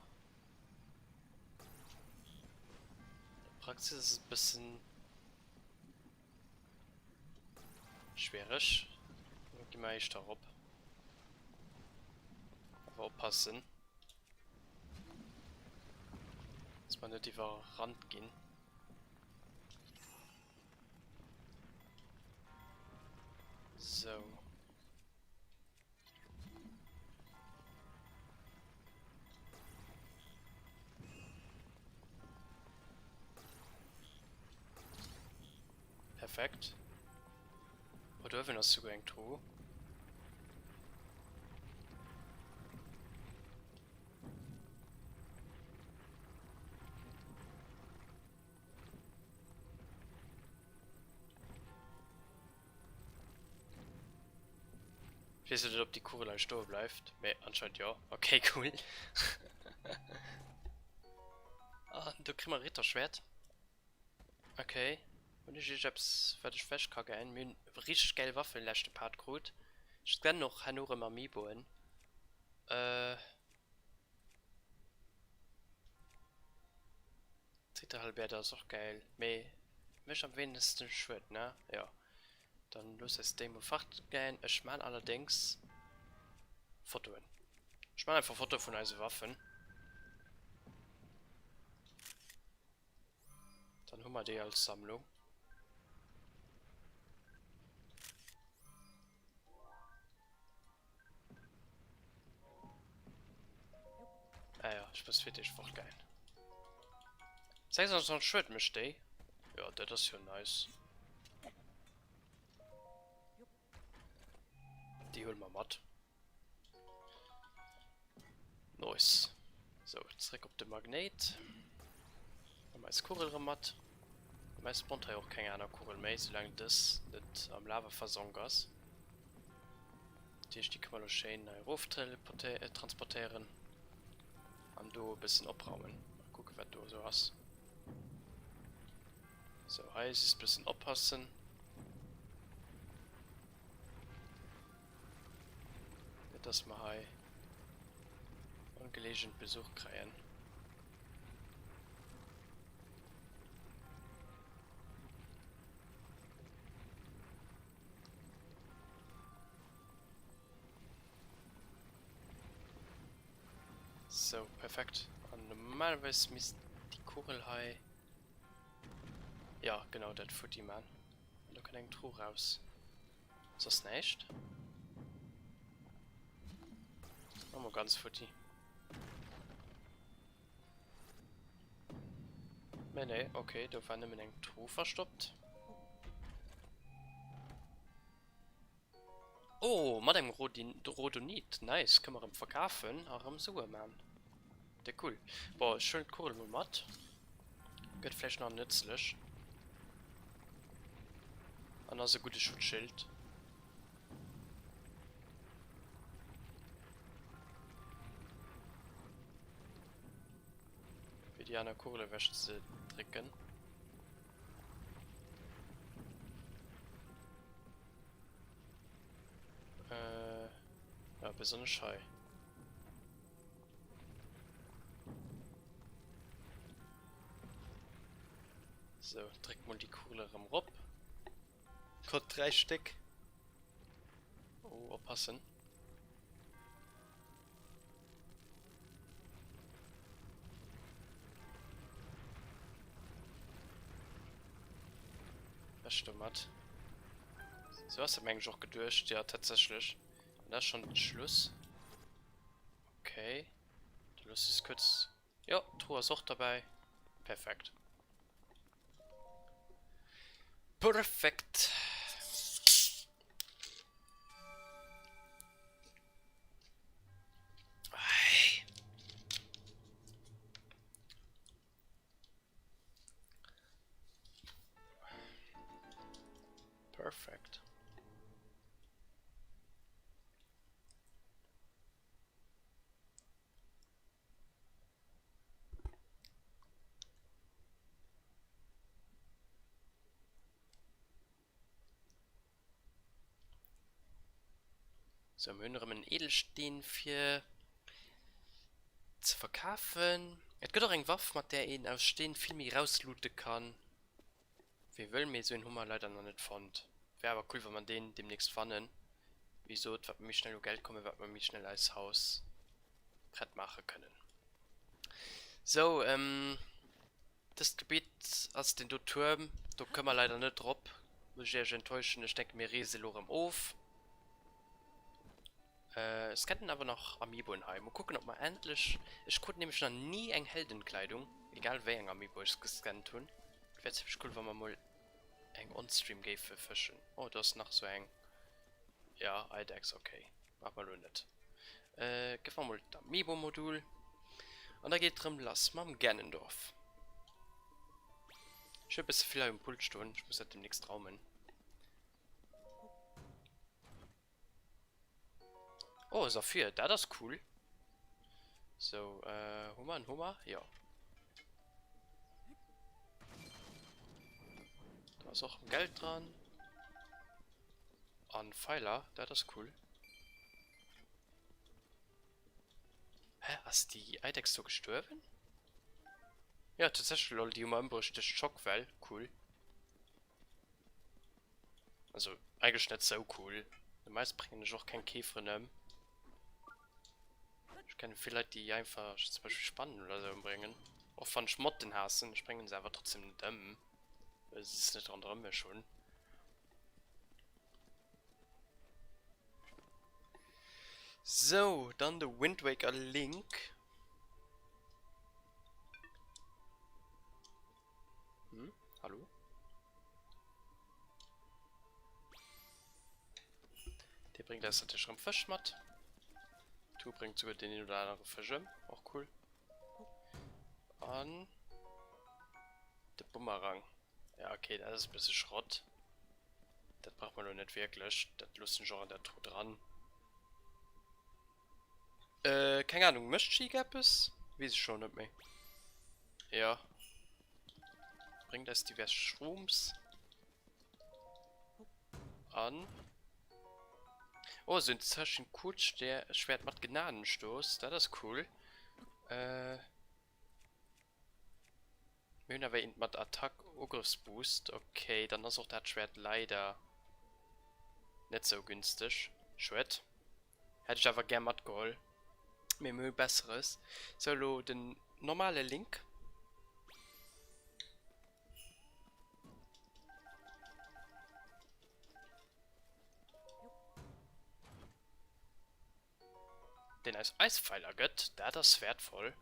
Praxis ist es ein bisschen schwierig. Geh mal echt darauf. Aber aufpassen. Dass man nicht über Rand gehen. So. Perfekt. Oder wenn das sogar ein True. Ich weiß nicht, ob die Kugel stehen bleibt. Nee, anscheinend ja. Okay, cool. Ah, du kriegst mal Ritterschwert. Okay. Und ich hab's fertig festgegangen. Mir richtig geile Waffe in letzter Part gut. Ich kann noch Hanore Mami bauen. Dritte Halbwerter ist auch geil. Meh. Mich am wenigsten Schwert, ne? Ja. Dann los es Demo Facht gehen. Ich meine allerdings Fotoen. Ich meine einfach Foto von unseren Waffen. Dann haben wir die als Sammlung. Ah ja, ich weiß wirklich voll geil. Sag uns noch ein Schwert mit die. Ja, das ist ja nice. Die holen wir matt. Nice. So, zurück auf den Magnet. Und mein Kurel matt. Mein spawnt auch keine andere Kugel mehr, solange das nicht am Lava versunken ist. Die kann man noch schön Ruf transportieren. Und du ein bisschen abräumen. Mal gucken, was du so hast. So, heiß ist ein bisschen aufpassen. Nicht, dass wir hier ungelegen Besuch kriegen. So, perfekt. Und normalerweise misst die Kugel hier. Ja, genau, das für die Mann. Und da kann ein Truhe raus. Ist das nicht? Machen wir ganz für die. Ne, okay, da war nämlich ein Truhe verstoppt. Oh, mit dem Rhodonit. Nice, können wir ihn verkaufen. Auch am Superman. Der cool. Boah, schön cool mit Matt. Geht vielleicht noch nützlich. Und also ein gutes Schutzschild. Wie die an der Kugel wäscht zu drücken. Ja, besonders schei. So, drückt mal die Kugel am Rob. Gott, 3 Stück. Oh, aufpassen. Das stimmt. So hast du eigentlich auch gedurcht, ja, tatsächlich. Und das ist schon Schluss. Okay. Du lässt es kurz. Ja, Truhe ist auch dabei. Perfekt. Perfekt. Perfekt. So, wir haben einen Edelstein für zu verkaufen. Es gibt auch eine Waffe, mit der ihn aus Stehen viel mehr rauslooten kann. Wir wollen mir so einen Hummer leider noch nicht fand. Wäre aber cool, wenn man den demnächst fanden. Wieso, wird man mich schnell Geld kommen, wird man mich schnell als Haus Brett machen können. So, das Gebiet als den Turm, da können wir leider nicht drauf. Muss ich enttäuschen, ich denke mir Rieselo im Ofen. Es könnten aber noch Amiibo in Heim. Mal gucken, ob man endlich. Ich konnte nämlich noch nie eine Heldenkleidung, egal wer ein Amiibo ich gescannt tun. Wäre ziemlich cool, wenn man mal ein On-Stream geht für Fischen. Oh, das ist noch so ein. Ja, IDEX, okay. Mach mal nur nicht. Gib mal das Amiibo-Modul. Und da geht drin, lass mal am Gernendorf. Ich habe bis viel im Pult stehen, ich muss halt demnächst traumen. Oh, Saphir, da das ist cool. So, Hummer, ja. Da ist auch Geld dran. An Pfeiler, da das ist cool. Hä, hast die Eidex so gestorben? Ja, tatsächlich, lol, die Hummer-Ambush, das Schockwell, cool. Also, eigentlich nicht so cool. Die meisten bringen auch keinen Käfer nehmen. Ich kenne vielleicht die einfach zum Beispiel spannen oder so umbringen. Auch von Schmotten hassen, springen sie aber trotzdem nicht um. Es ist nicht dran dran mehr schon. So, dann der Wind Waker Link. Hm, hallo? Der bringt das natürlich schon Fischmatt. Du bringt sogar den oder anderen Fisch. Auch cool. An der Bumerang. Ja, okay, das ist ein bisschen Schrott. Das braucht man doch nicht wirklich. Das lustig schon an der Tour dran. Keine Ahnung, Mischchi gab es? Wie sie schon nicht mehr. Ja. Bringt das diverse Shrooms an. Oh, sind zwischen Kutsch der Schwert mit Gnadenstoß. Das ist cool. Möhner wir mit Attack Ogriffsboost. Okay, dann ist auch das Schwert leider nicht so günstig. Schwert. Hätte ich aber gern mit geholt. Mir Mühe besseres. Solo den normale Link. Den als Eispfeiler gött, da das wertvoll.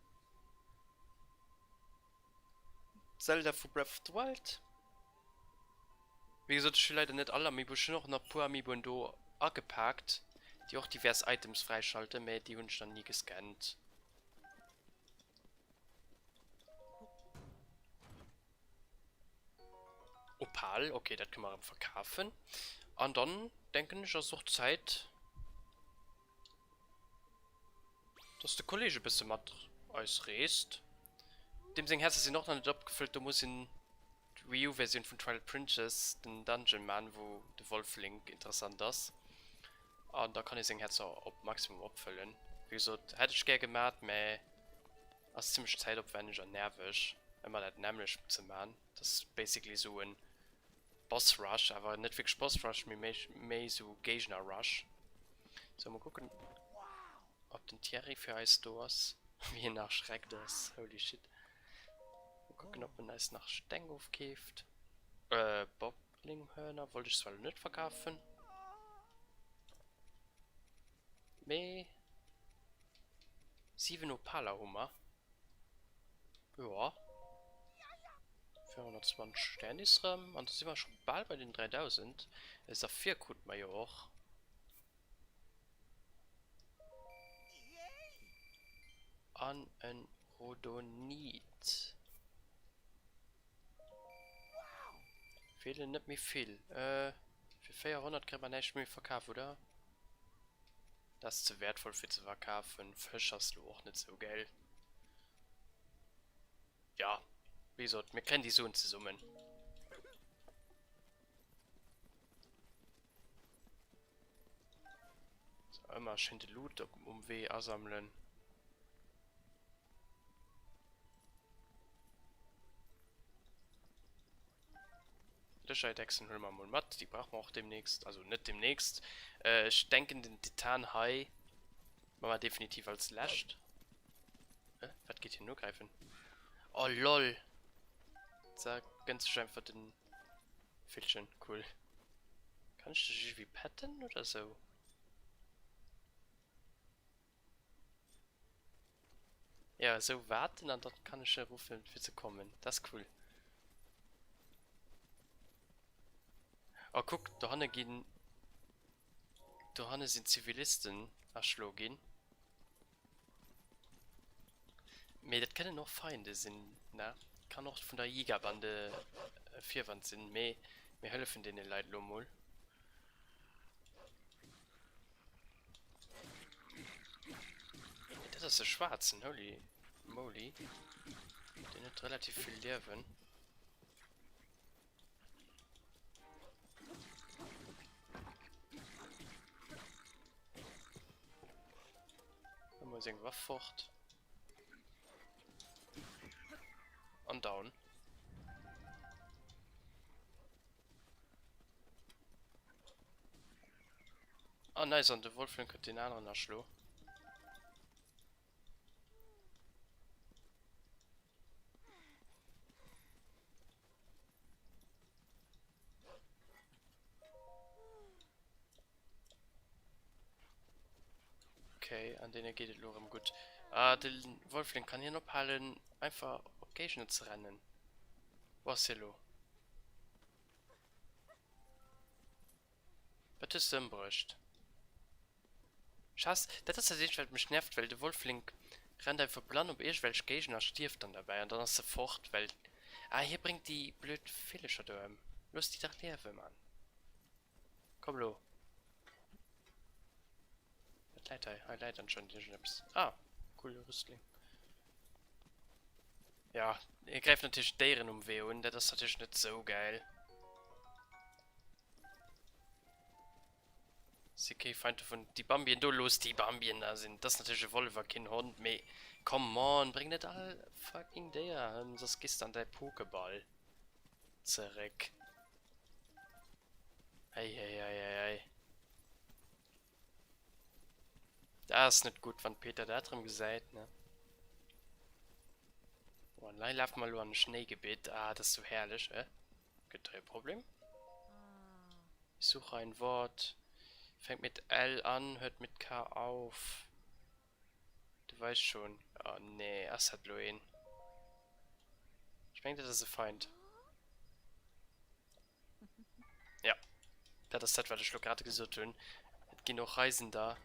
Zelda for Breath of the Wild. Wie gesagt, ich leider nicht alle Amiibo, schon noch ein paar Amiibo da angepackt, die auch diverse Items freischalten, aber die habe ich dann nie gescannt. Opal, okay, das können wir verkaufen. Und dann denke ich, dass es auch Zeit, dass der Kollege ein bisschen mit uns reist. Dem Sinn hat sie noch nicht abgefüllt, da muss in die Wii U-Version von Twilight Princess den Dungeon Man, wo der Wolf Link interessant ist. Und da kann ich sein Herz auch auf Maximum abfüllen. Wie gesagt, hätte ich gerne gemacht, aber es ist ziemlich zeitaufwendig und nervig, wenn man das nämlich zu machen. Das ist basically so ein Boss Rush, aber nicht wirklich Boss Rush, mehr so Gegner Rush. So, mal gucken, ob den Thierry für Eis da ist. Wie nach Schreck das, holy shit. Mal gucken, ob man Eis nach Stenghof kauft. Boblinghörner wollte ich zwar nicht verkaufen. Me 7 Opala Hummer. Ja. 420 Sterne ist dran. Und da sind wir schon bald bei den 3000. Es ist auf 4 gut mal ja auch. An ein Rhodonit. Fehlen nicht mehr viel. Für 400 kann man nicht mehr verkaufen, oder? Das ist zu wertvoll für zu verkaufen. Fisch hast du auch nicht so geil. Ja, wie gesagt, wir kennen die so zusammen. So, immer schön die Loot um W ansammeln. Löscheidechsen holen wir mal matt. Die brauchen wir auch demnächst. Also nicht demnächst. Ich denke, den Titan-Hai machen wir definitiv als Last. Was geht hier nur greifen? Oh lol. Sag ganz einfach den Filchen. Cool. Kann ich das irgendwie patten oder so? Ja, so warten und dann kann ich rufen, für zu kommen. Das ist cool. Oh, guck, da hinten gehen. Da hinten sind Zivilisten erschlagen. Me, das können noch Feinde sein, ne? Kann auch von der Jägerbande Vierwand sein. Me, wir helfen denen Leuten nur mal. Das ist der Schwarzen, holy moly. Den hat relativ viel Leben. Dann muss irgendwas fort. Und down. Ah, nice, und der Wolfling könnte den anderen erschlagen. Okay, an denen geht es lorem gut. Ah, der Wolfling kann hier noch pallen, einfach okay zu rennen. Was ist hier? Was ist denn brücht? Schass, das ist das, was mich nervt, weil der Wolfling rennt einfach plan ob welche Gegner stirbt dann dabei und dann ist er fort, weil. Ah, hier bringt die blöd Finisher da. Los die doch leben, Mann. Komm, lo. Leid anscheinend die Schnips. Ah, coole Rüstling. Ja, ihr greift natürlich deren und das ist natürlich nicht so geil. CK Feinde von die Bambien, du los, die Bambien da sind. Das ist natürlich Wolver, kein Hund, me. Come on, bring nicht all fucking der. Das gehst an der Pokéball. Zurück. Hey. Das ist nicht gut, wann Peter da drin gesagt, ne? Oh, nein, lauf mal nur an ein Schneegebiet. Ah, das ist so herrlich, Gibt kein Problem. Ich suche ein Wort. Fängt mit L an, hört mit K auf. Du weißt schon. Oh nee, Assadloin. Ich denke, das ist ein Feind. Ja, das ist das, was ich gerade gesagt habe. Es gibt noch Reisende,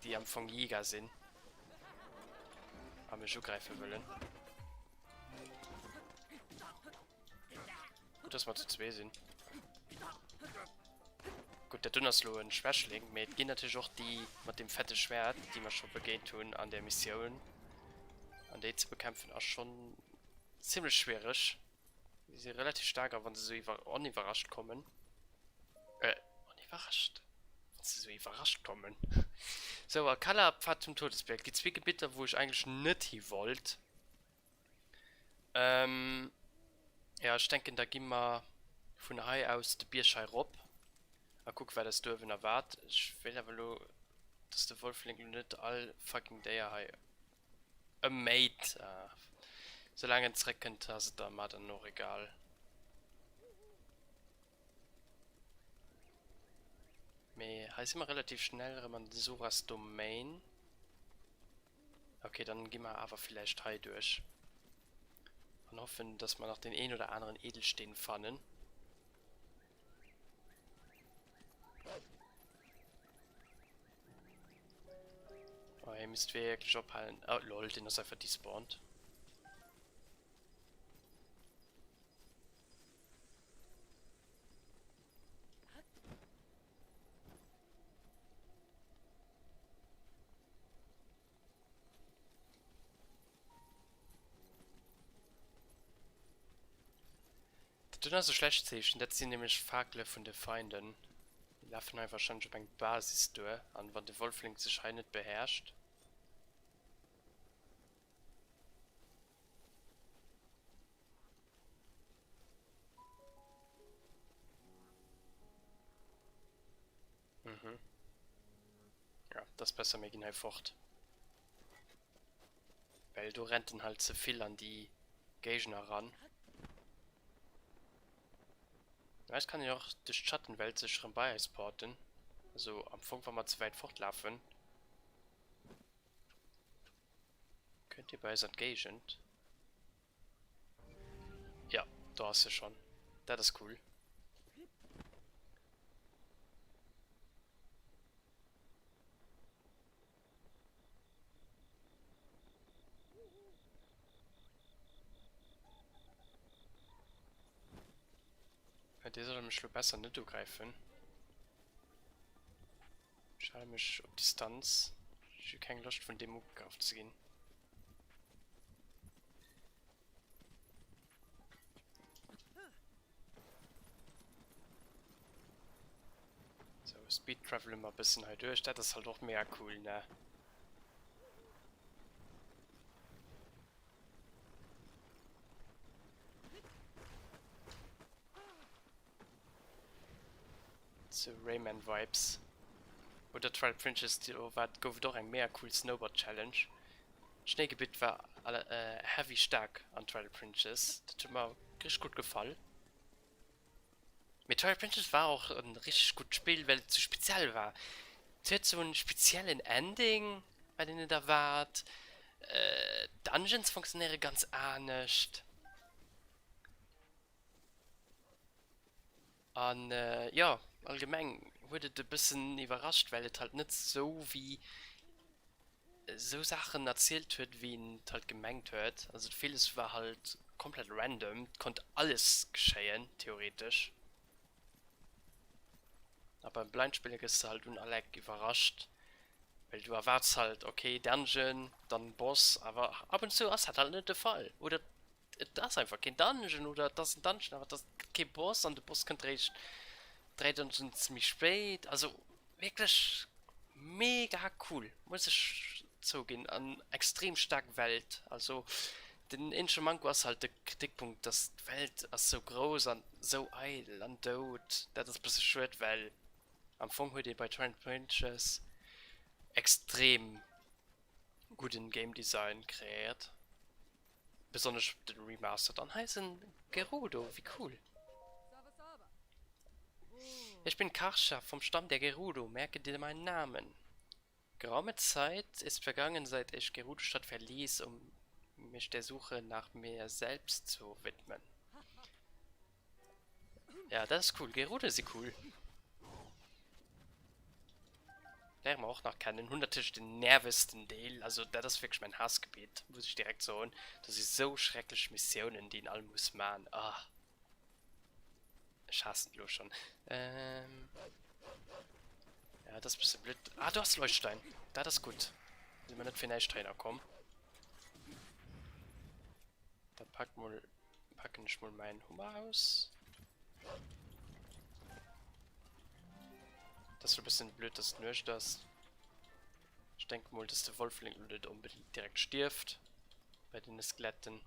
die am Anfang Jäger sind. Aber mich greifen wollen. Gut, dass wir zu zwei sind. Gut, der Dünnersloh ein Schwächling. Mit gehen natürlich auch die mit dem fetten Schwert, die wir schon begehen tun an der Mission. An der zu bekämpfen auch schon ziemlich schwierig. Die sind relativ stark, aber wenn sie so unüberrascht kommen. Unüberrascht? Wenn sie so überrascht kommen. So, Kala Pfad zum Todesberg. Die zwei Gebiete, wo ich eigentlich nicht hin wollte. Ja, ich denke, da gehen wir von Hai aus die Bierschei rob. Mal gucken, wer das dürfen erwartet. Ich will aber nur, dass der Wolfling nicht all fucking der Hai. A mate. Solange es recken, ist da mal dann noch egal. Me heißt immer relativ schnell, wenn man sowas Domain. Okay, dann gehen wir aber vielleicht Hai durch. Und hoffen, dass wir noch den einen oder anderen Edelstein fanden. Oh, ihr müsst wirklich abhalten. Oh, lol, den ist einfach despawned. Das ist so schlecht Zeichen, das sind nämlich Fackel von den Feinden. Die laufen einfach schon bei der Basis durch, und wenn der Wolfling sich nicht beherrscht. Mhm. Ja, das ist besser, wir gehen halt fort. Weil du rennten halt zu viel an die Gegner ran. Vielleicht kann ich auch die Schattenwelt sich schon bei exporten. Also am Anfang, wenn wir zu weit fortlaufen, könnt ihr bei St. Agent. Ja, da hast du schon. Das ist cool. Ja, der soll mich schon besser nicht angreifen. Ich halte mich auf Distanz. Ich habe keine Lust von dem Angriff zu gehen. So, Speed Travel immer ein bisschen halt durch. Das ist halt auch mehr cool, ne? So Rayman-Vibes. Oder Twilight Princess, die war doch ein mehr cool Snowboard Challenge. Schneegebiet war heavy stark an Twilight Princess. Das hat mir richtig gut gefallen. Mit Twilight Princess war auch ein richtig gutes Spiel, weil es zu speziell war. Es hat so einen speziellen Ending, bei denen da wart. Dungeons funktionieren ganz anders. Und ja, allgemein wurde ein bisschen überrascht, weil es halt nicht so wie so Sachen erzählt wird, wie ihn halt gemengt wird. Also vieles war halt komplett random, konnte alles geschehen, theoretisch. Aber im Blindspieler ist du halt unerlegt überrascht. Weil du erwartest halt, okay, Dungeon, dann Boss, aber ab und zu ist das halt nicht der Fall. Oder das ist einfach kein Dungeon oder das ist ein Dungeon, aber das ist kein Boss und der Boss kommt recht 3 Dungeons ziemlich spät. Also wirklich mega cool, muss ich zugeben. An extrem starke Welt. Also den einzigen Manko ist halt der Kritikpunkt, dass die Welt ist so groß und so eitel und tot. Das ist ein bisschen schwer, weil am Anfang heute bei Twilight Princess extrem guten Game Design kreiert. Besonders den Remaster. Dann heißen Gerudo, wie cool. Ich bin Karscha vom Stamm der Gerudo, merke dir meinen Namen. Geraume Zeit ist vergangen, seit ich Gerudo-Stadt verließ, um mich der Suche nach mir selbst zu widmen. Ja, das ist cool. Gerudo ist cool. Lernen wir auch noch kennen. 100 den nervigsten Deal. Also, das ist wirklich mein Hassgebiet. Muss ich direkt sagen. Das ist so schrecklich Missionen, die in allem muss man. Ah. Ich hasse los schon. Ja, das ist ein bisschen blöd. Ah, du hast Leuchtstein. Das ist gut. Will man nicht für einen Trainer kommen. Dann packen ich mal meinen Hummer aus. Das ist ein bisschen blöd, dass du nicht das. Ich denke mal, dass der Wolfling nicht unbedingt direkt stirbt. Bei den Skeletten.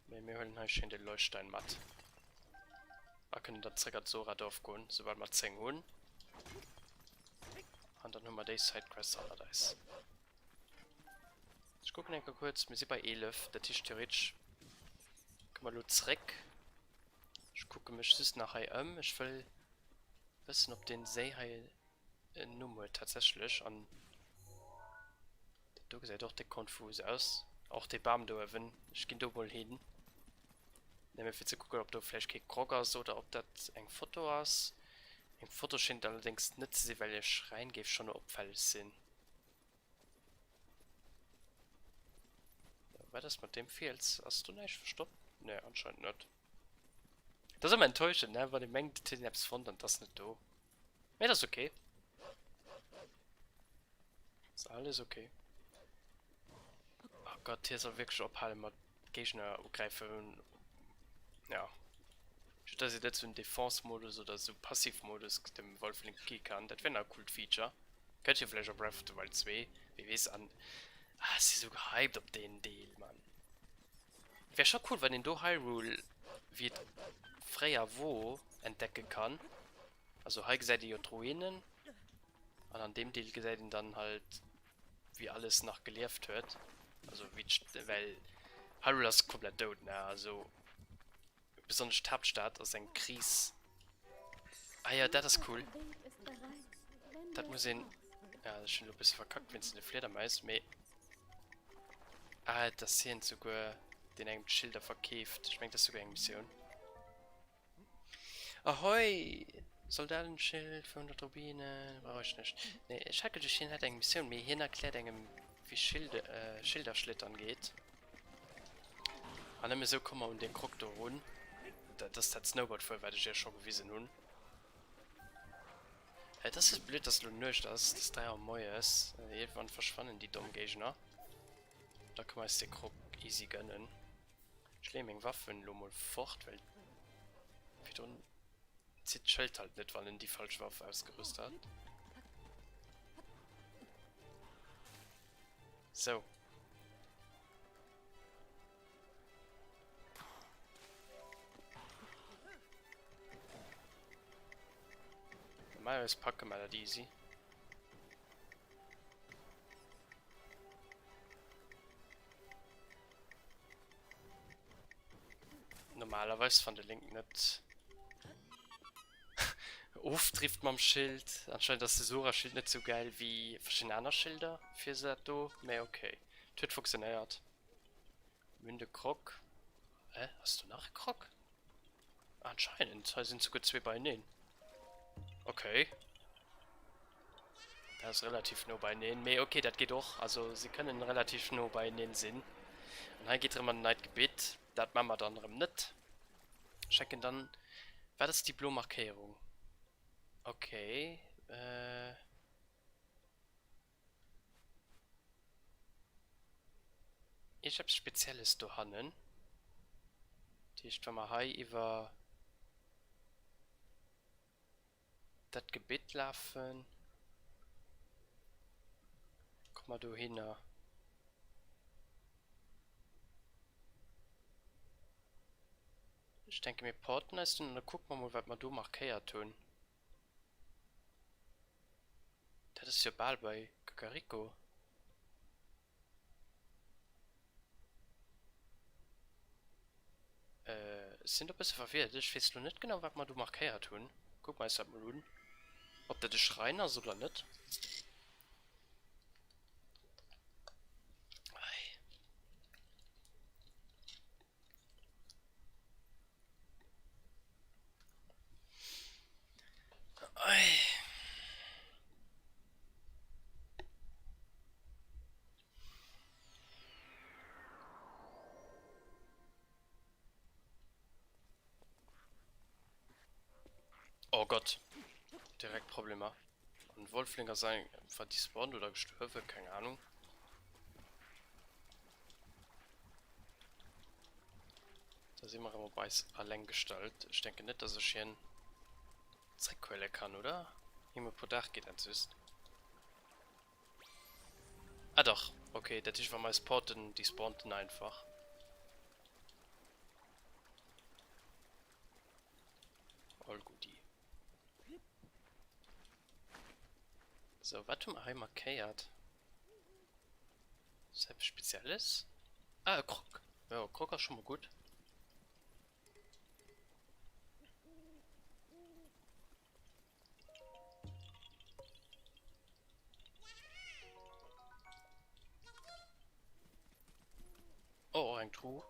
Wir holen halt schön den Leuchtstein matt. Wir können dann triggert Sora drauf gehen, sobald wir 10 holen. Und dann haben wir die Sidequest Paradise. Ich gucke einfach kurz, wir sind bei 11, der Tisch theoretisch. Können wir zurück. Ich gucke mich das nachher um. Ich will wissen, ob den See Nummer tatsächlich an. Du sieht doch der konfus aus. Auch der Baum da oben. Ich gehe da wohl hin. Nehmen wir zu gucken, ob du vielleicht kein Krog hast oder ob das ein Foto hast. Ein Foto scheint allerdings nicht zu sehen, weil der Schrein geht schon auffällig sind. War das mit dem Fehls? Hast du nicht verstoppt? Ne, anscheinend nicht. Das ist immer enttäuschend, ne? Weil die Menge Apps von und das nicht da. Ja, das ist okay. Ist alles okay. Oh Gott, hier soll wirklich abhalten, mal Gegner angreifen. Ja. Dass ich jetzt so einen Defense-Modus oder so Passiv-Modus dem Wolfling gehen kann, das wäre ein cooles Feature. Könnt ihr vielleicht auch Breath of the Wild 2, wie weiß an. Ah, sie ist so gehypt auf den Deal, Mann. Wäre schon cool, wenn in Do Hyrule wie freier wo entdecken kann. Also hier seid ihr Ruinen. Und an dem Deal seid ihr dann halt, wie alles nach gelebt wird. Also wie, weil Hyrule ist komplett tot, ne? Also besonders die Hauptstadt ist ein Kries. Ah ja, das ist cool. Das muss ich. Ja, das ist schon ein bisschen verkackt, wenn es eine Fledermaus ist. Ah, das sind sogar den einem Schilder verkauft. Ich meine, das ist sogar eine Mission. Ahoi! Soldatenschild, 400 Rubine, brauche ich nicht. Ne, ich hatte durch ihn hat eine Mission, mir hier erklärt einem, wie Schilderschlittern geht. Und dann so kommen wir um den Krog da rum. Das ist das Snowboard voll, weil ich ja schon gewesen habe. Das ist blöd, dass du nicht das da ja Neues. Irgendwann verschwanden die dummen Gegner. Da kann man jetzt den Krog easy gönnen. Ich lehne meine Waffen nur mal fort, weil. Wieder zieht Schild halt nicht, weil er die falsche Waffe ausgerüstet hat. So. Normalerweise packen wir das easy. Normalerweise von der Linken nicht. Oft trifft man am Schild. Anscheinend ist das Sora-Schild nicht so geil wie verschiedene andere Schilder für Sato. Aber okay. Tut funktioniert. Münde Krog. Hast du nach Krog? Anscheinend. Da sind sogar zwei Beine. Okay. Das ist relativ nur bei denen. Aber okay, das geht auch. Also, sie können relativ nur bei denen sind. Und dann geht immer ein Neidgebet. Das machen wir dann nicht. Checken dann. War das die Blumenmarkierung? Okay. Ich hab Spezielles da hannen. Die ich mal high über das Gebiet laufen. Komm mal da hin. Ich denke mir Porten ist und dann gucken wir mal, was wir da markiert tun. Das ist ja bald bei Kakariko. Sind ein bisschen verwirrt. Ich weiß nur nicht genau, was wir da markiert tun. Guck mal, ist das mal tun. Ob das der Schreiner ist oder nicht. Oh Gott. Direkt Probleme. Und Wolflinger sein, einfach despawned oder gestorben, keine Ahnung. Da sehen wir immer bei allein Gestalt. Ich denke nicht, dass ich hier eine Zeitquelle kann, oder? Himmel pro Dach geht das ist. Ah doch, okay, das ist, wenn man spotten, die spawnten einfach. All goodie. So, was tun wir einmal markiert? Ist das Spezielles? Ah, Krog. Ja, Krog ist schon mal gut. Oh, ein Truh.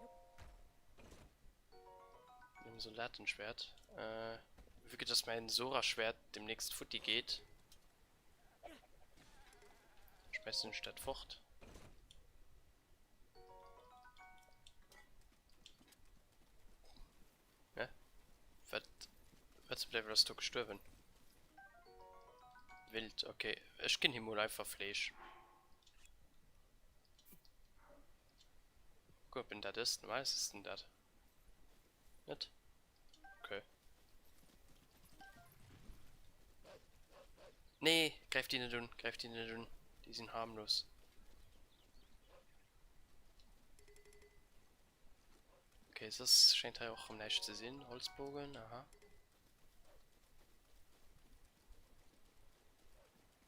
Mit dem Soldatenschwert. Wie geht das mein Sora-Schwert demnächst Futti geht? Schmeiß den Stadt fort. Ja? Was bleibt das du gestorben? Wild, okay. Ich kenne hier mal einfach Fleisch. Gut, wenn das ist, was ist denn das? Nicht? Okay. Nee, greift die nicht an, greift die nicht an. Die sind harmlos. Okay, Okay, das scheint ja auch am nächsten zu sehen. Holzbogen, aha.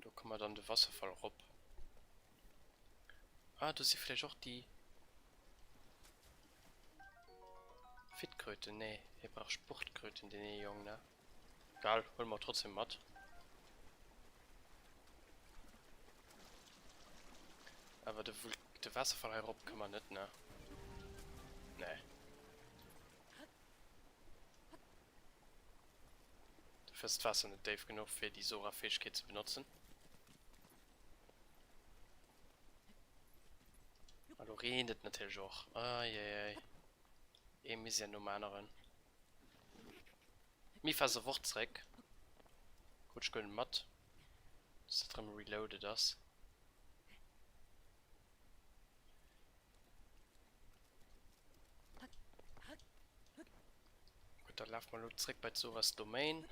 Da kann man dann den Wasserfall rob. Ah, du siehst vielleicht auch die Fitkröte. Nee, ihr braucht Sportkröte in den Jungen, ne? Egal, holen wir trotzdem matt. Aber der Wasserfall herab kann man nicht, ne? Nee. Dafür ist Wasser nicht tief genug für die Sora-Fähigkeit zu benutzen. Also redet natürlich auch. Eieiei. Eben ist ja nur Männerin. Mir fast ein Wortreck. Gut, ich kann matt. Das ist drin reloaded das. Gut, dann laufen wir nur zurück bei Soras Domain.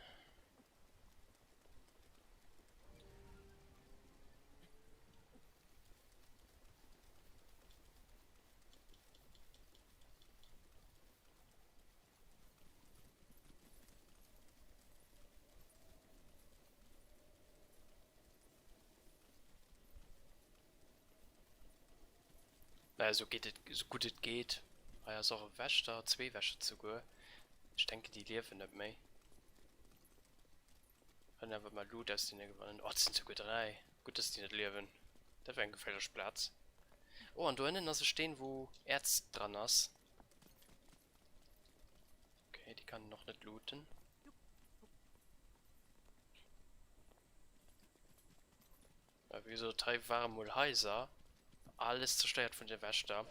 Naja, so geht es, so gut es geht. Ah ja, so ein Wäscher, zwei Wäscher sogar. Ich denke, die leben nicht mehr. Dann haben wir mal Loot aus denen gewonnen. Oh, das sind sogar drei. Gut, dass die nicht leben. Das wäre ein gefährlicher Platz. Oh, und da hinten also stehen, wo Erz dran ist. Okay, die kann noch nicht looten. Ja, wieso drei waren wohl heiser? Alles zerstört von der Wäscher.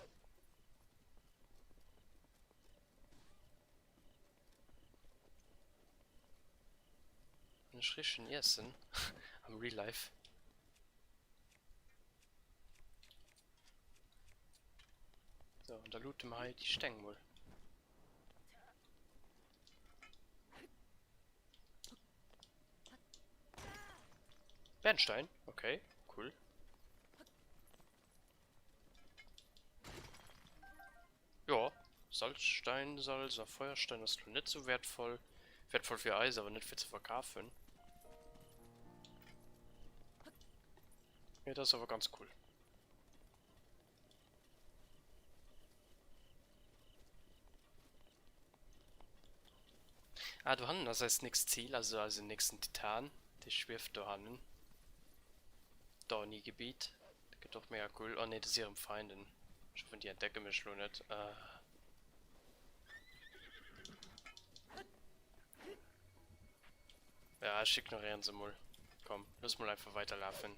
Ein Schrittchen essen. Am Real Life. So, und da looten wir halt die Stängel wohl. Bernstein, okay, cool. Ja, Salzstein, Salzer, Feuerstein ist noch nicht so wertvoll. Wertvoll für Eis, aber nicht für zu verkaufen. Ja, das ist aber ganz cool. Ah, du hast das heißt nächstes Ziel, also nächsten Titan. Der schwirft da hin. Dorni-Gebiet. Das geht doch mega cool. Oh ne, das ist ihrem Feinden. Ich hoffe, die entdecken mich schon nicht. Ja, ich ignorieren sie mal. Komm, lass mal einfach weiterlaufen.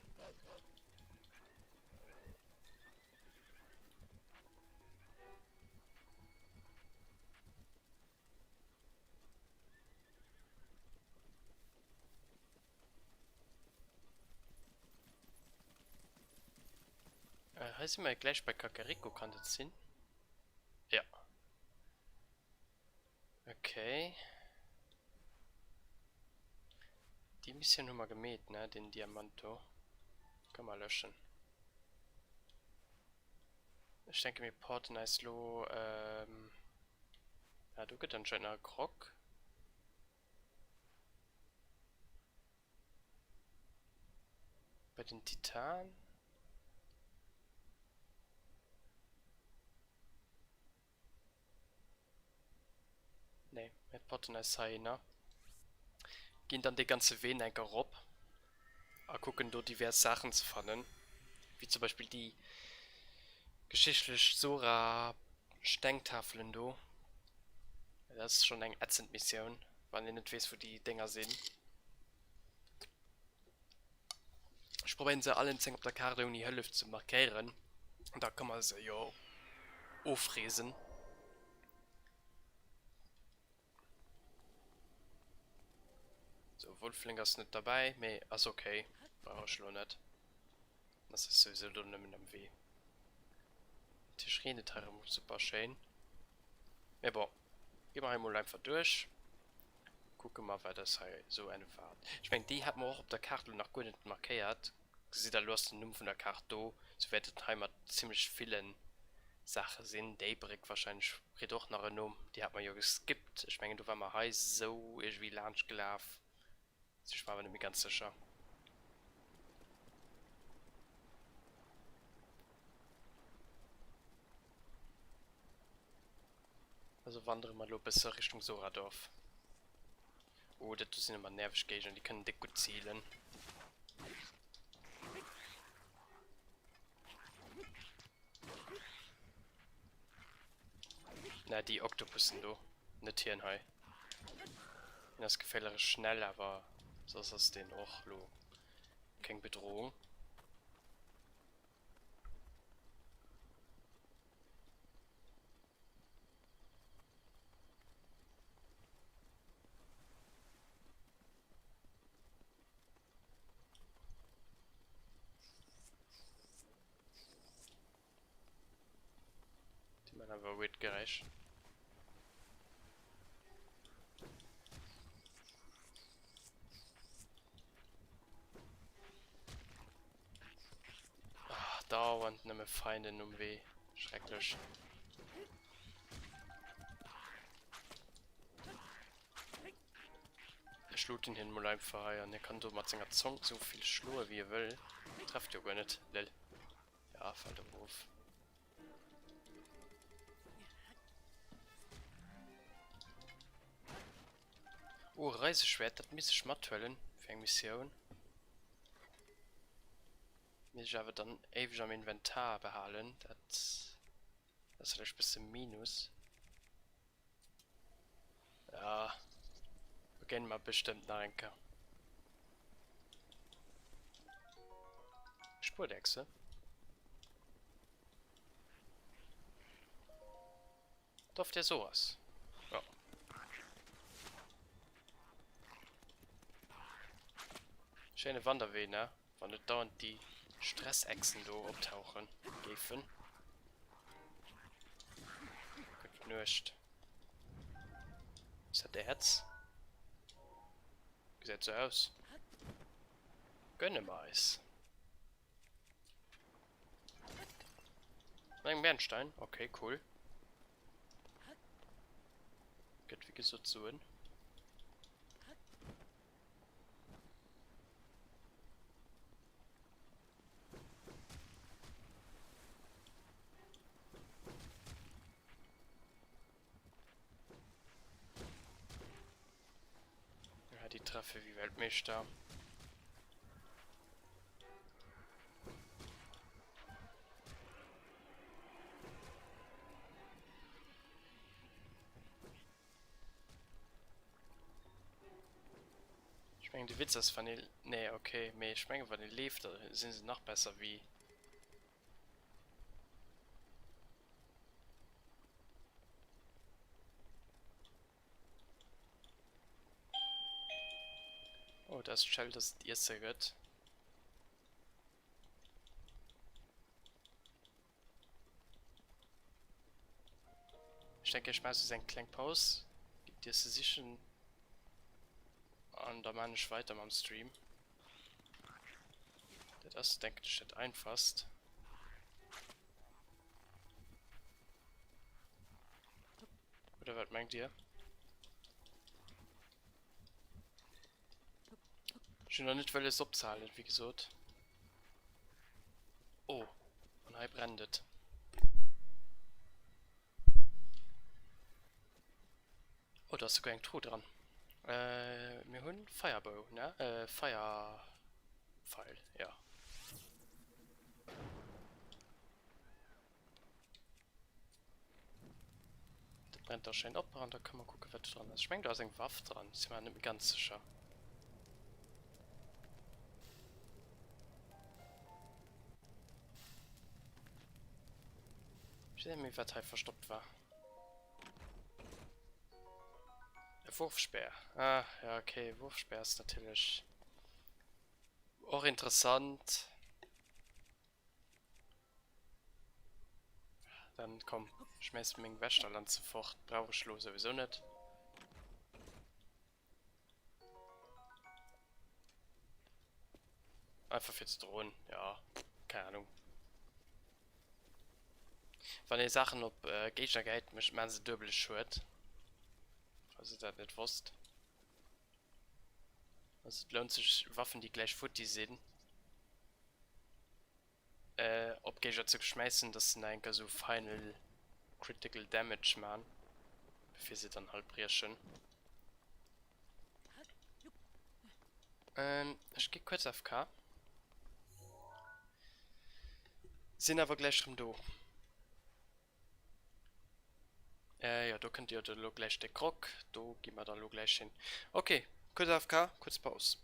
Heißt immer gleich bei Kakariko kann das sein? Ja. Okay. Die Mission nur mal gemäht, ne? Den Diamanto. Kann man löschen. Ich denke mir Port Nice Low, ja, du geht anscheinend nach Grog. Bei den Titan. Ne, mit Port Nice Saina. Gehen dann die ganze Venenker rob. Gucken dort diverse Sachen zu finden. Wie zum Beispiel die geschichtlich Sora Stengtafeln do. Das ist schon eine ätzend Mission, wenn ihr nicht wisst, wo die Dinger sind. Ich probiere sie alle auf der Karte, um die Hölle zu markieren. Und da kann man sie ja auffräsen. So, Wolflinger ist nicht dabei, aber ist okay. Brauche ich noch nicht. Das ist sowieso dann nicht mehr am Weh. Die Schreine-Teile super schön. Ja, boah. Gehen wir einmal einfach durch. Gucken mal, wer das halt so eine Fahrt. Ich meine, die hat man auch auf der Karte nach gut nicht markiert. Sieht da los, die Nummer von der Karte. So wird das Heimat ziemlich vielen Sache sind. Daybreak wahrscheinlich doch noch um. Die hat man ja geskippt. Ich meine, du war mal heiß so irgendwie Lunch gelaufen. Ich war aber nicht mehr ganz sicher. Also wandere mal besser Richtung Soradorf. Oh, das sind immer nervig Gegner, die können dick gut zielen. Na, die Oktopussen, du. Nicht Hirnhai. Das Gefälle ist schnell, aber so ist es den auch, lo. Keine Bedrohung. Die Männer aber weird gerecht. Ach, dauernd nicht mehr Feinde um weh. Schrecklich. Ich lud ihn hin, mal einfach heiern. Er kann doch mit seiner Zunge so viel schlur wie er will. Trefft ja gar nicht. Lel. Ja, fällt er auf. Oh, Reiseschwert, das muss ich mal twellen. Für eine Mission. Muss ich aber dann ewig am Inventar behalten. Das ist vielleicht ein bisschen Minus. Ja. Wir gehen mal bestimmt nach Enker. Spurdechse. Darf der sowas? Ja. Schöne Wanderweh, ne? Wenn nicht dauernd die Stressechsen da auftauchen. Geifen. Gut, nicht. Ist das der Herz? Sieht so aus. Gönne Mais. Ein Bernstein. Okay, cool. Geht wie gesagt so hin. Ja, die Treffe wie Weltmeister. Ich meine, die Witze ist von den... Nee, okay. Nee, ich meine, von den lebt, da sind sie noch besser wie... Oh, das Shell, das erste Gott. Ich denke, ich schmeiße seinen kleinen Pause. Gibt dir Decision. Und dann mache ich weiter am Stream. Das denke ich nicht einfasst. Oder was meint ihr? Ich will noch nicht, weil es abzahlen, wie gesagt. Oh, und er brennt. Oh, da ist sogar ein True dran. Wir haben Firebow, ne? Firepfeil, ja. Der brennt da schön ab und da kann man gucken, was dran ist. Ich meine, da ist eine Waffe dran, ist mir nicht ganz sicher. Ich sehe nicht, was halt verstopft war. Der Wurfspeer. Ah, ja, okay, Wurfspeer ist natürlich auch interessant. Dann komm, schmeiß mir den Wäschterland sofort. Brauche ich sowieso nicht. Einfach fürs Drohnen, ja. Keine Ahnung. Wenn ihr Sachen ob Gegner geht, machen sie doppelt Schwert. Falls ihr das nicht wusst. Also es lohnt sich Waffen, die gleich Footy sehen. Ob Gegner zu schmeißen, dass sie ein so Final Critical Damage machen. Bevor sie dann halt brischen. Ich gehe kurz auf K. Sind aber gleich schon da. Ja, da könnt ihr da gleich den Krog. Da gehen wir da gleich hin. Okay, kurz auf K, kurz Pause.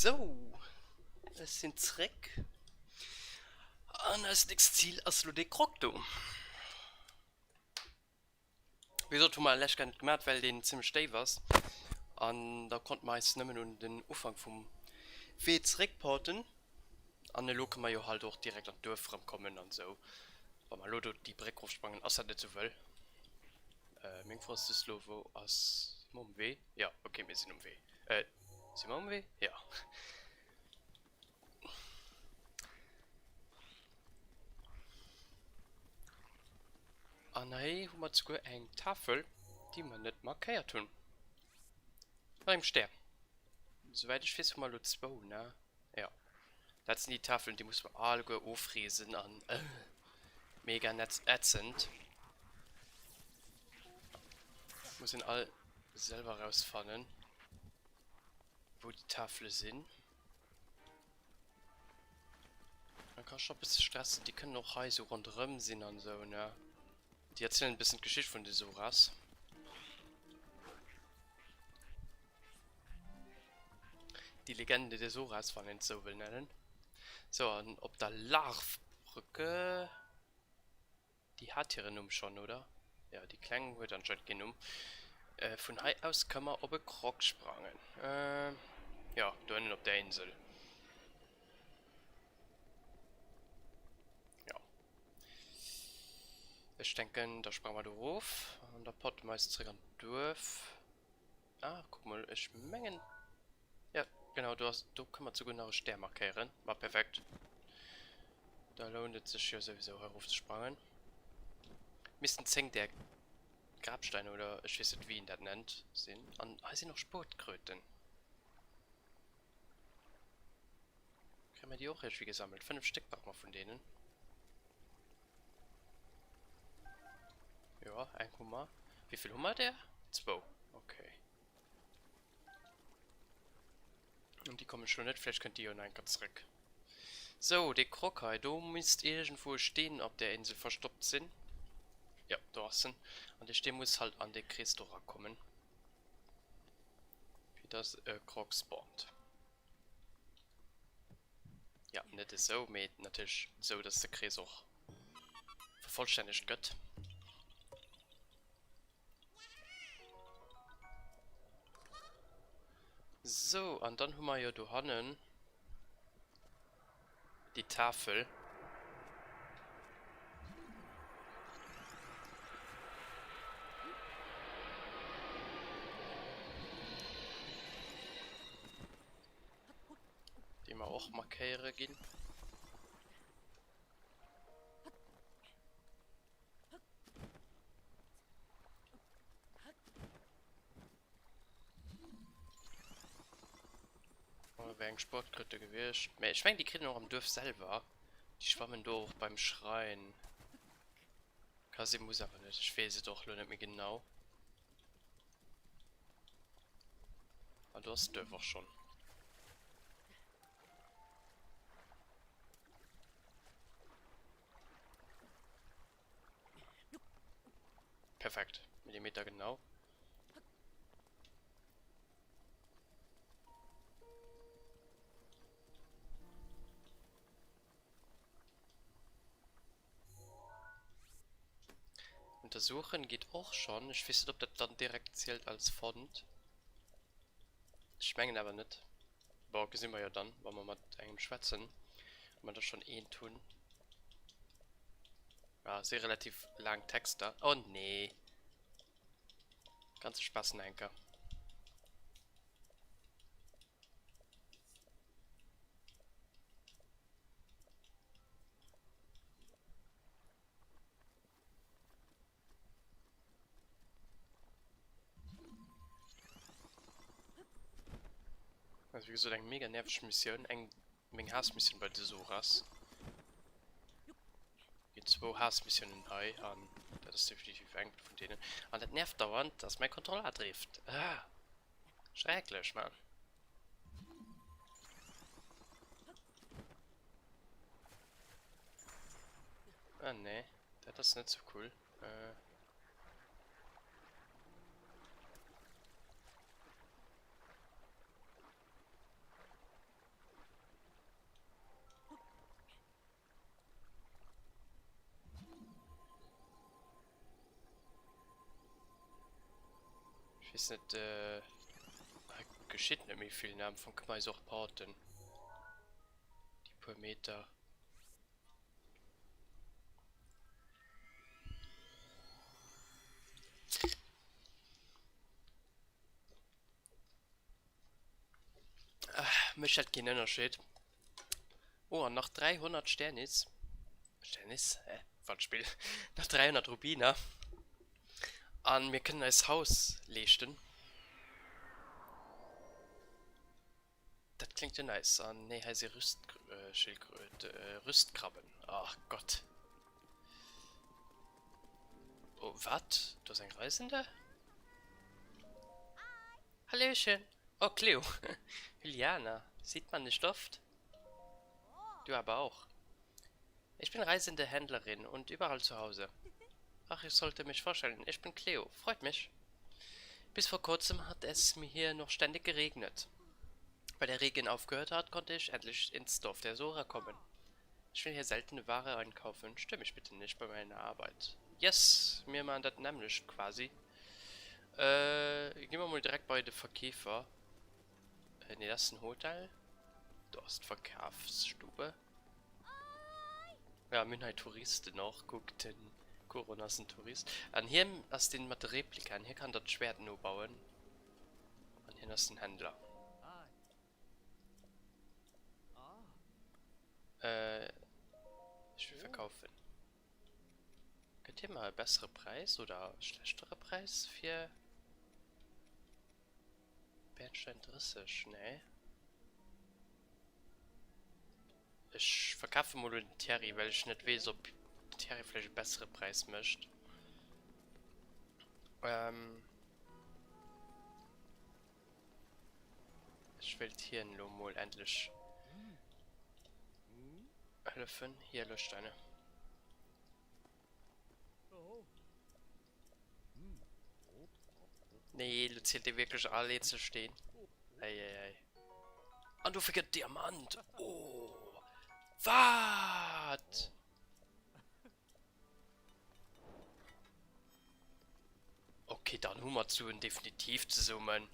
So, es sind zurück. Und als nächstes Ziel ist nur der Krog da. Wieso tun wir leicht gar nicht gemerkt, weil den ziemlich steif war. Und da konnte man jetzt nicht mehr nur den Anfang vom Weg zurückporten. Und dann kann man ja halt auch direkt an den Dorf kommen und so. Weil man dort die Brücke aufspringen, ist das nicht so will. Mein ist Lovo aus. Sind wir um W? Ja, okay, wir sind um W. Sind wir um W? Ja. Und hier haben wir sogar eine Tafel, die man nicht markiert tun. Beim Stern. Soweit ich weiß, haben wir nur 2, ne? Ja. Das sind die Tafeln, die muss man alle aufriesen an. Mega nett ätzend. Muss ihn all selber rausfinden, wo die Tafeln sind. Man kann schon ein bisschen stressen, die können auch so rundherum sind und so, ne? Die erzählen ein bisschen Geschichte von den Soras. Die Legende der Soras, wenn man es so will nennen. So, und ob da Larvbrücke. Die hat hier schon, oder? Ja, die Klänge wird anscheinend genommen. Von hier aus kann man auf den Krog sprangen. Ja, da hinten auf der Insel. Ja. Ich denke, da sprangen wir drauf. Und der Pot meist zurück an Dorf. Ah, guck mal, ich mengen. Ja, genau, du kann man zu genau Stern markieren. War perfekt. Da lohnt es sich ja sowieso heraufzusprangen. Müssten 10 der Grabsteine oder ich weiß nicht, wie ihn das nennt, sind. Und hier sind noch Sportkröten. Kriegen wir die auch irgendwie gesammelt? 5 Stück brauchen wir von denen. Ja, ein Hummer. Wie viel Hummer der? 2. Okay. Und die kommen schon nicht, vielleicht könnt ihr ja ganz zurück. So, die Krokei, du müsst irgendwo stehen, ob der Insel verstoppt sind. Ja, da sind. Und der muss halt an den Christora kommen. Wie das Krog spawnt. Ja, nicht so, aber natürlich so, dass der Kreis auch vervollständigt wird. So, und dann haben wir ja da hinten die Tafel. Die wir auch markieren gehen. Wegen Sportkröte gewischt. Ich meine, die kriegen auch am Dorf selber. Die schwammen doch beim Schreien. Kasi muss aber nicht. Ich weiß es doch nicht mehr genau. Aber du hast Dorf auch schon. Perfekt. Millimeter genau. Untersuchen geht auch schon. Ich weiß nicht, ob das dann direkt zählt als Fond. Ich meine aber nicht. Aber sehen wir ja dann, wenn wir mit einem schwätzen. Wenn wir das schon tun. Ja, sehr relativ lang Text da. Oh nee. Ganz Spaß, Anker. Also wie gesagt, eine mega nervische Mission, eine Hassmission bei den Soras. Die 2 Hassmissionen hier an. Das ist definitiv eine von denen. Und das nervt dauernd, dass mein Controller trifft. Ah, schrecklich, Mann. Ah ne, das ist nicht so cool. Ich weiß nicht, geschieht nicht mehr viel, ne? Von kann man auch porten. Die paar Meter. Mich hat keinen Unterschied. Oh, und noch 300 Sternis. Sternis? Wortspiel. Noch 300 Rubiner. Und wir können das Haus leisten. Das klingt ja nice. Ne, heißt sie Rüstkrabben. Ach Gott. Oh, was? Du bist ein Reisender? Hallöchen. Oh, Cleo. Juliana. Sieht man nicht oft? Du aber auch. Ich bin reisende Händlerin und überall zu Hause. Ach, ich sollte mich vorstellen. Ich bin Cleo. Freut mich. Bis vor kurzem hat es mir hier noch ständig geregnet. Weil der Regen aufgehört hat, konnte ich endlich ins Dorf der Sora kommen. Ich will hier seltene Ware einkaufen. Stör mich bitte nicht bei meiner Arbeit. Yes, mir man das nämlich quasi. Gehen wir mal direkt bei der Verkäufer. Ne, das ist ein Hotel. Verkaufsstube. Ja, Münheit Touristen noch. Guckt den Corona ist ein Tourist. An hier aus den Replika. An hier kann das Schwert nur bauen. An hier ist ein Händler. Ich will verkaufen. Könnt ihr mal bessere Preis oder schlechtere Preis für Bernstein Dressisch? Ne? Ich verkaufe mal den Terry, weil ich nicht weiß, ob Terry vielleicht einen besseren Preis möchte. Ich will hier nur mal endlich helfen. Hier löscht eine. Nee, du zählt dir wirklich alle zu stehen. Eieiei. Und du vergisst Diamant. Oh. Was? Okay, dann Hummer zu und definitiv zu summen.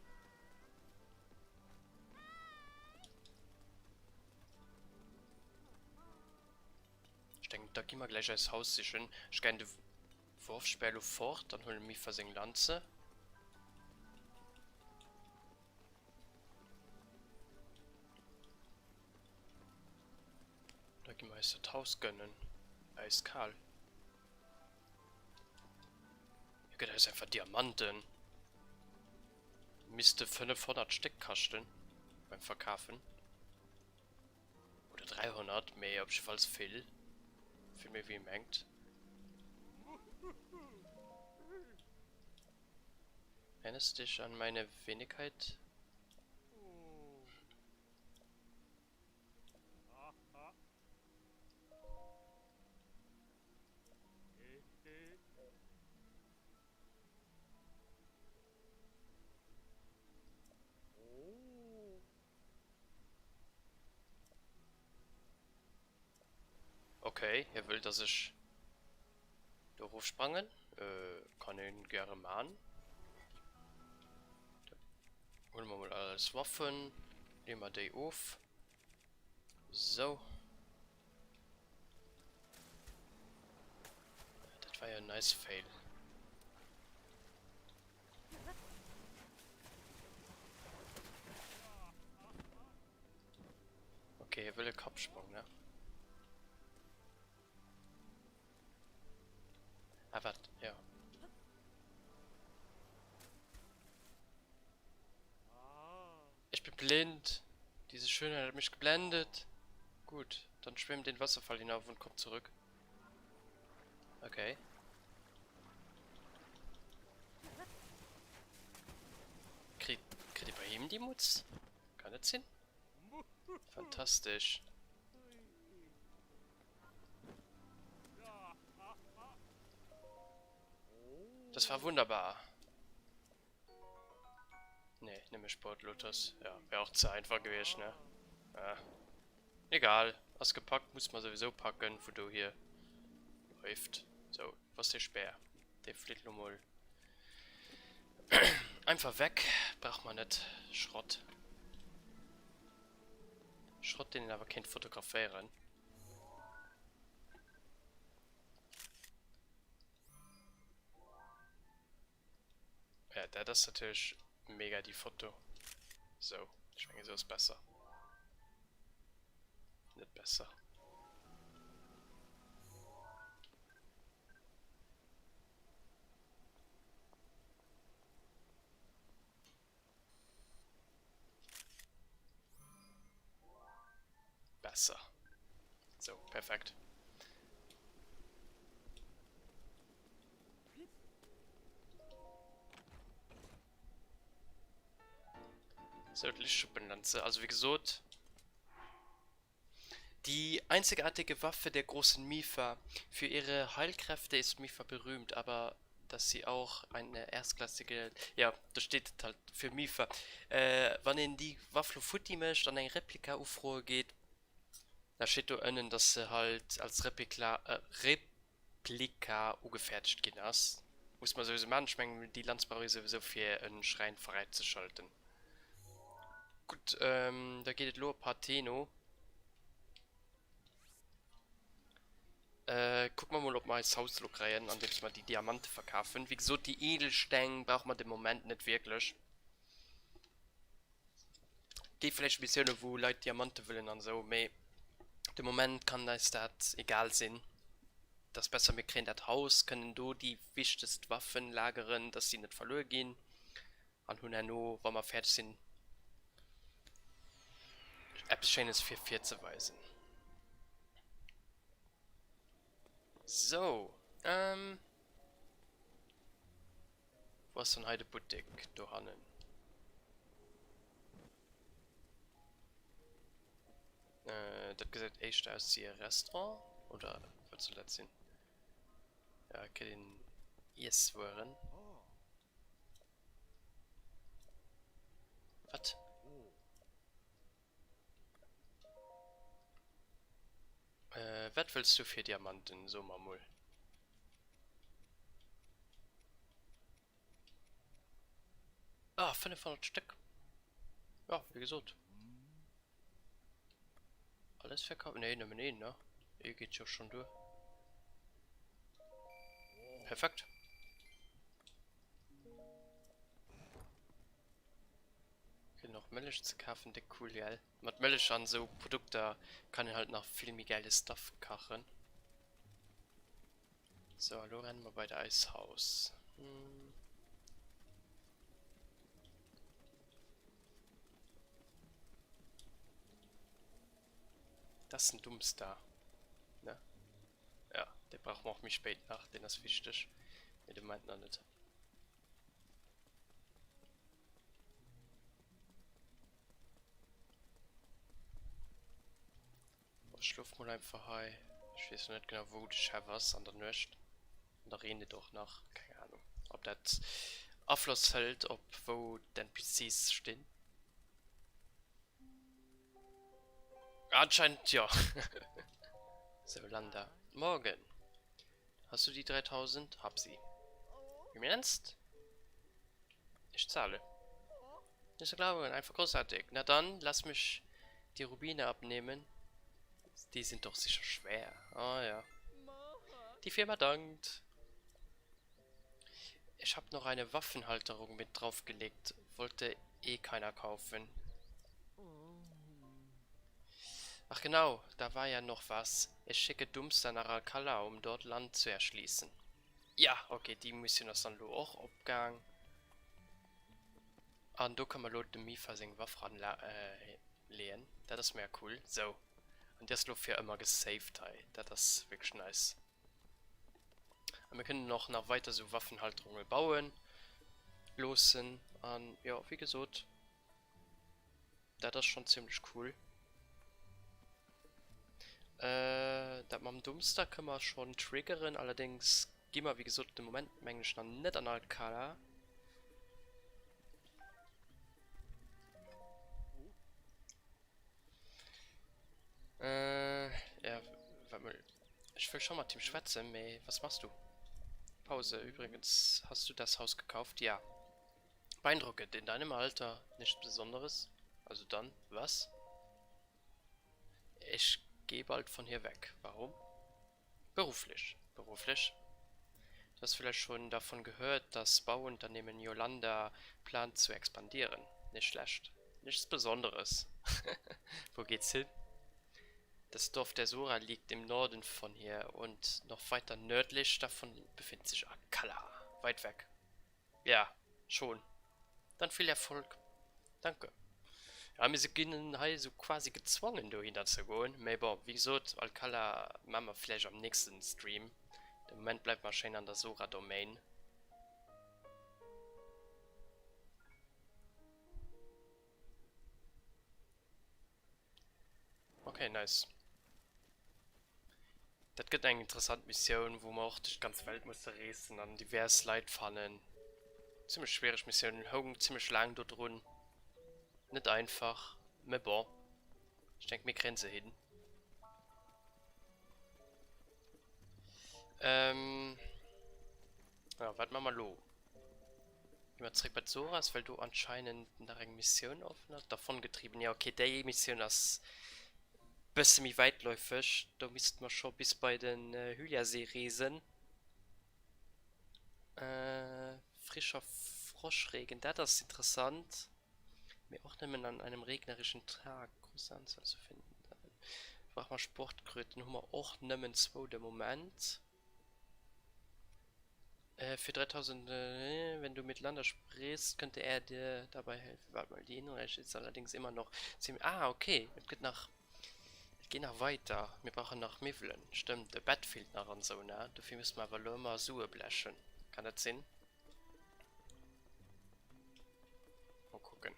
Ich denke, da gehen wir gleich als Haus sichern. Ich gehe in die Wurfsperle fort, dann holen wir mich für Lanze. Da gehen wir jetzt das Haus gönnen. Eiskal. Hier gibt es einfach Diamanten. Müsste 500 Stück kosten. Beim Verkaufen. Oder 300. Mehr, ob ich falls viel. Viel mehr wie mengt. Erinnerst du dich an meine Wenigkeit? Okay, er will, dass ich da hochsprangen. Kann ihn gerne machen. Holen wir mal alles Waffen. Nehmen wir die auf. So. Das war ja ein nice Fail. Okay, er will einen Kopfsprung, ne? Ah, warte, ja. Ich bin blind. Diese Schönheit hat mich geblendet. Gut, dann schwimmt den Wasserfall hinauf und kommt zurück. Okay. Kriegt ihr bei ihm die Mutz? Kann das hin? Fantastisch. Das war wunderbar. Ne, nimm mir Sport, Luthers. Ja, wäre auch zu einfach gewesen, ne? Ja. Egal. Ausgepackt muss man sowieso packen, wo du hier läuft. So, was ist der Speer? Der fliegt nur mal. Einfach weg. Braucht man nicht. Schrott. Schrott, den aber kein fotografieren. Ja, das ist natürlich mega die Foto. So, ich denke, so ist besser. Nicht besser. Besser. So, perfekt. So, Lichtschuppenlanze. Also wie gesagt, die einzigartige Waffe der großen Mifa. Für ihre Heilkräfte ist Mifa berühmt, aber dass sie auch eine erstklassige... Ja, da steht halt für Mifa. Wenn in die Waffe Futti möchte, an ein Replika aufruhe geht, da steht da innen, dass sie halt als Replika ugefertigt gehen hast. Muss man sowieso manchmal die Landsbrauche sowieso für einen Schrein freizuschalten. Gut, da geht es los, Parteno. Gucken wir mal, ob wir als Haus lukrieren, an dem wir die Diamanten verkaufen. Wie gesagt, die Edelsteine braucht man im Moment nicht wirklich. Geht vielleicht ein bisschen, wo Leute Diamanten wollen und so, aber im Moment kann das egal sein. Das besser, wir kriegen das Haus, können da die wichtigsten Waffen lagern, dass sie nicht verloren gehen. Und dann noch, wenn wir fertig sind, etwas Schönes für vier zu weisen. So, was ist denn heute Boutique da hannen? Das gesagt echt aus hier Restaurant? Oder was soll das sein? Ja, okay, den Yes waren. Was? Was willst du für Diamanten, so mal? Ah, 500 Stück. Ja, wie gesagt. Alles verkauft? Ne, ne? Ihr geht ja schon durch. Perfekt. Okay, noch Milch zu kaufen, der cool, ja. Mit Milch an so Produkte kann ich halt noch viel mehr geiles Stuff kochen. So, hallo, rennen wir bei der Eishaus. Das ist ein Dumpster. Ne? Ja, der braucht man auch mich spät nach, den ist wichtig. Ne, der meint noch nicht. Ich schlaf mal einfach high. Ich weiß noch nicht genau, wo ich habe was an der Nacht. Und da reden die doch nach. Keine Ahnung. Ob das Abfluss hält, ob wo den PCs stehen. Anscheinend ja. So, Landa. Morgen. Hast du die 3000? Hab sie. Im Ernst? Ich zahle. Nicht zu glauben, einfach großartig. Na dann, lass mich die Rubine abnehmen. Die sind doch sicher schwer. Ah ja. Die Firma dankt. Ich habe noch eine Waffenhalterung mit draufgelegt. Wollte eh keiner kaufen. Ach genau, da war ja noch was. Ich schicke Dumpster nach Alcala, um dort Land zu erschließen. Ja, okay, die Mission ist dann auch abgegangen. Und da kann man Leute Mifa seine Waffen lehen. Das ist mehr cool. So. Und das läuft ja immer gesaved, hey. Das ist wirklich nice. Und wir können noch weiter so Waffenhalterungen bauen. Losen. Und ja, wie gesagt. Das ist schon ziemlich cool. Das mit dem Dumpster können wir schon triggern. Allerdings gehen wir, wie gesagt, im Moment manchmal noch nicht an Alcala. Ja, warte mal. Ich will schon mal Team schwätzen, was machst du? Pause. Übrigens, hast du das Haus gekauft? Ja. Beeindruckend. In deinem Alter nichts Besonderes. Also dann, was? Ich gehe bald von hier weg. Warum? Beruflich. Beruflich? Du hast vielleicht schon davon gehört, das Bauunternehmen Yolanda plant zu expandieren. Nicht schlecht. Nichts Besonderes. Wo geht's hin? Das Dorf der Sora liegt im Norden von hier und noch weiter nördlich davon befindet sich Akala. Weit weg. Ja, schon. Dann viel Erfolg. Danke. Ja, wir sind halt so quasi gezwungen, da hinterzugehen. Aber wie gesagt, Alcala machen wir vielleicht am nächsten Stream. Im Moment bleibt man schön an der Sora-Domain. Okay, nice. Das gibt eine interessante Mission, wo man auch durch die ganze Welt muss reisen, an diverse Leitpfannen. Ziemlich schwere Mission, Home ziemlich lang dort drin. Nicht einfach, aber bon. Ich denke mir Grenze hin. Ja, warten wir mal lo. Gehen wir zurück bei Zoras, weil du anscheinend nach einer Mission offen hast. Davon getrieben. Ja, okay, die Mission ist bisschen wie weitläufig. Da müssten wir schon bis bei den Hyliasee reisen. Frischer Froschregen, das ist interessant. Wir auch nehmen an einem regnerischen Tag große Anzahl zu finden. Braucht man Sportkröten, haben wir auch nehmen 2 im Moment. Für 3000, wenn du mit Lander sprichst, könnte er dir dabei helfen. Warte mal, die Innenreich ist allerdings immer noch ziemlich. Ah, okay. Es geht nach weiter. Wir brauchen nach Mivlen. Stimmt, der Bett fehlt nach und so, ne? Dafür müssen wir aber nur mal Suhe blechen. Kann das Sinn? Mal gucken.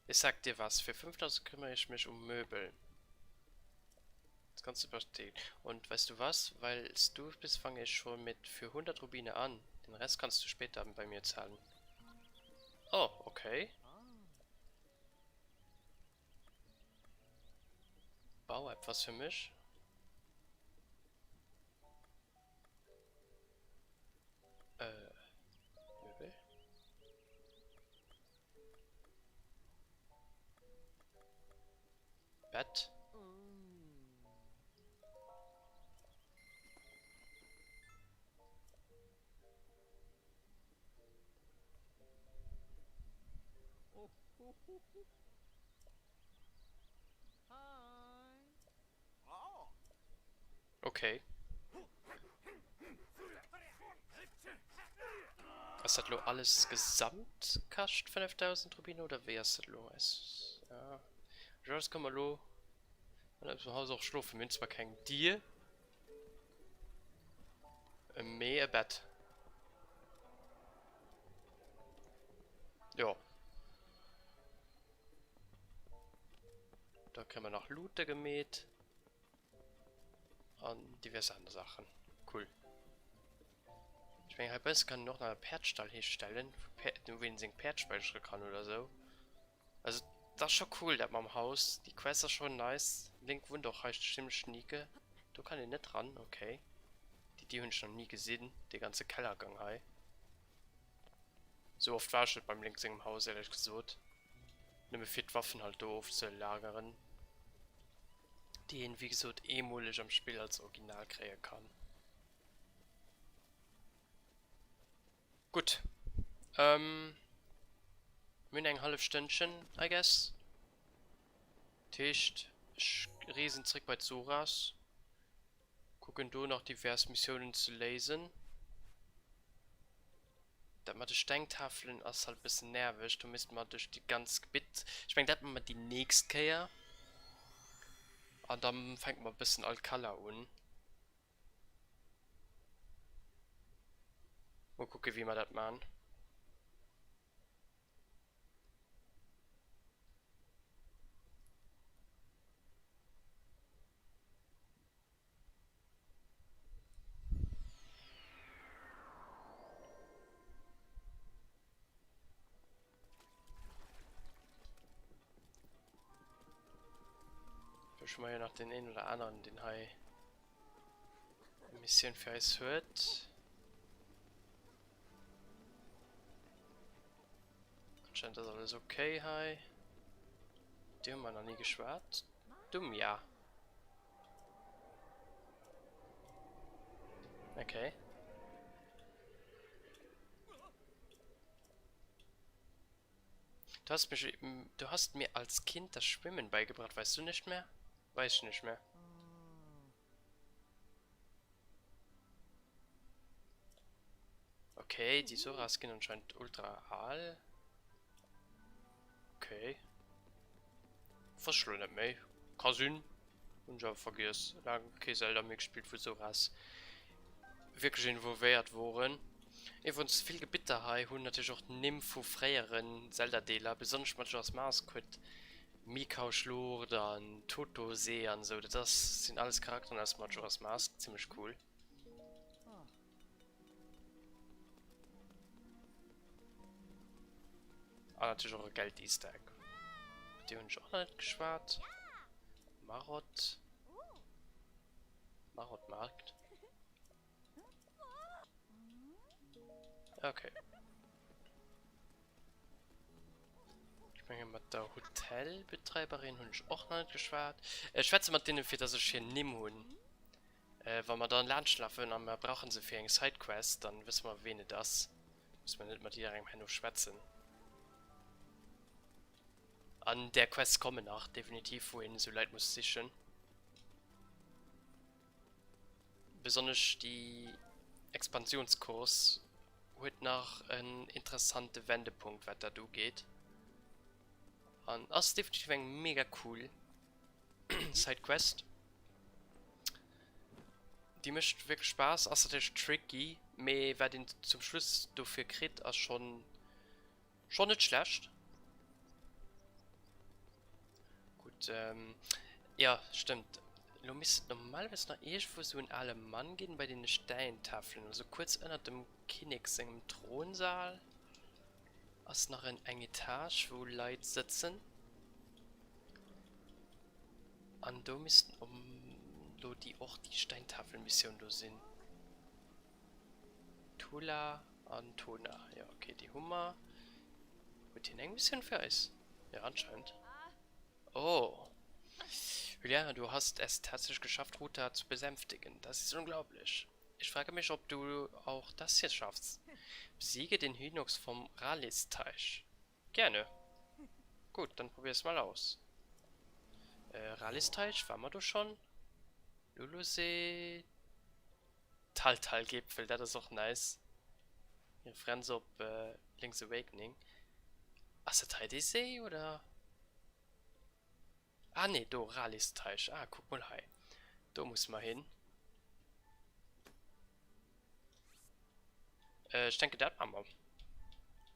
Ich sag dir was, für 5000 kümmere ich mich um Möbel. Das kannst du verstehen. Und weißt du was? Weil du bist, fange ich schon mit für 100 Rubine an. Den Rest kannst du später bei mir zahlen. Oh, okay. Bau etwas für mich. Möbel. Bett. Okay. Was hat lo alles gesamt kascht 5000 Rubine oder wer ist das lo? Ja. Das kann man lo. Und zu Hause auch schlafen. Wir zwar kein Deal. Mehr Bett. Ja. Da können wir noch Loote gemäht. Und diverse andere Sachen. Cool. Ich meine, halt besser kann noch einen Pferdstall herstellen, wo ich den Pferd speichern kann oder so. Also, das ist schon cool, das mit dem Haus. Die Quest ist schon nice. Link wohnt doch heißt ziemlich schnieke. Du kannst nicht dran, okay. Die habe ich noch nie gesehen, der ganze Kellergang, hi. So oft war ich beim Links im Haus, ehrlich gesagt. Nimm mir 4 Waffen halt doof zu lagern. Die ihn, wie gesagt, emulisch am Spiel als Original kreieren kann. Gut. Mit ein halbes Stündchen, I guess. Tisch, riesen Trick bei Zoras. Gucken du noch diverse Missionen zu lesen. Da man die Steintafeln ist halt ein bisschen nervig. Du müsst mal durch die ganze Gebiet. Ich meine, da hat man mal die nächste Kehr. Und dann fängt man ein bisschen Alcala an. Mal gucken, wie man das machen. ich mal ja nach den einen oder anderen, den Hai ein bisschen für uns hört. Anscheinend ist alles okay, Hai. Die haben wir noch nie geschwärzt. Dumm, ja. Okay. Du hast mir als Kind das Schwimmen beigebracht, weißt du nicht mehr? Weiß ich nicht mehr. Okay, die Soras gehen anscheinend ultra aal. Okay. Verschlundet mich. Kann und ja, vergiss. Lange kein Zelda mehr gespielt, wo Soras wirklich involviert wurden. Ich fand es viel Gebiete hier, und natürlich auch nimm von früheren Zelda-Dealer, besonders mit Majora's Mask, mit Mikau Schlur, dann Toto See und so. Das sind alles Charaktere aus Majora's Mask, ziemlich cool. Aber natürlich auch ein Geld-Easter Egg. Die haben ich auch noch nicht geschwart. Marot. Marot-Markt. Okay. Ich meine, mit der Hotelbetreiberin habe ich auch noch nicht geschwart. Ich schwätze mit denen, für dass ich hier nimm hun. Wenn wir dann Land schlafen und wir brauchen sie für eine Sidequest, dann wissen wir, wen das. Müssen wir nicht mit dir noch schwätzen. An der Quest kommen nach, definitiv, wohin so leid muss sichern. Besonders die Expansionskurs hat nach ein interessanter Wendepunkt, was da geht. Und das ist definitiv ein mega cool Sidequest. Die macht wirklich Spaß, also das ist tricky, aber wer den zum Schluss dafür kriegt, ist schon nicht schlecht. Gut, ja, stimmt. Du müsstest normalerweise noch irgendwo so in alle Mann gehen bei den Steintafeln. Also kurz unter dem Kinix im Thronsaal. Ist noch eine Etage, wo Leute sitzen. Und da müssten die auch die Steintafelmission da sind. Tula und Tona. Ja, okay, die Hummer. Wird hier ein bisschen für Eis? Ja, anscheinend. Oh. Juliana, du hast es tatsächlich geschafft, Ruta zu besänftigen. Das ist unglaublich. Ich frage mich, ob du auch das jetzt schaffst. Besiege den Hinox vom Ralisteich. Gerne. Gut, dann probier's mal aus. Ralisteich, waren wir doch schon? Lulusee. Taltal-Gipfel, das ist auch nice. Hier Friends ob Link's Awakening. Assetei-See oder? Ah ne, do, Ralisteich. Ah, guck mal hi. Da muss man hin. Ich denke, das machen wir.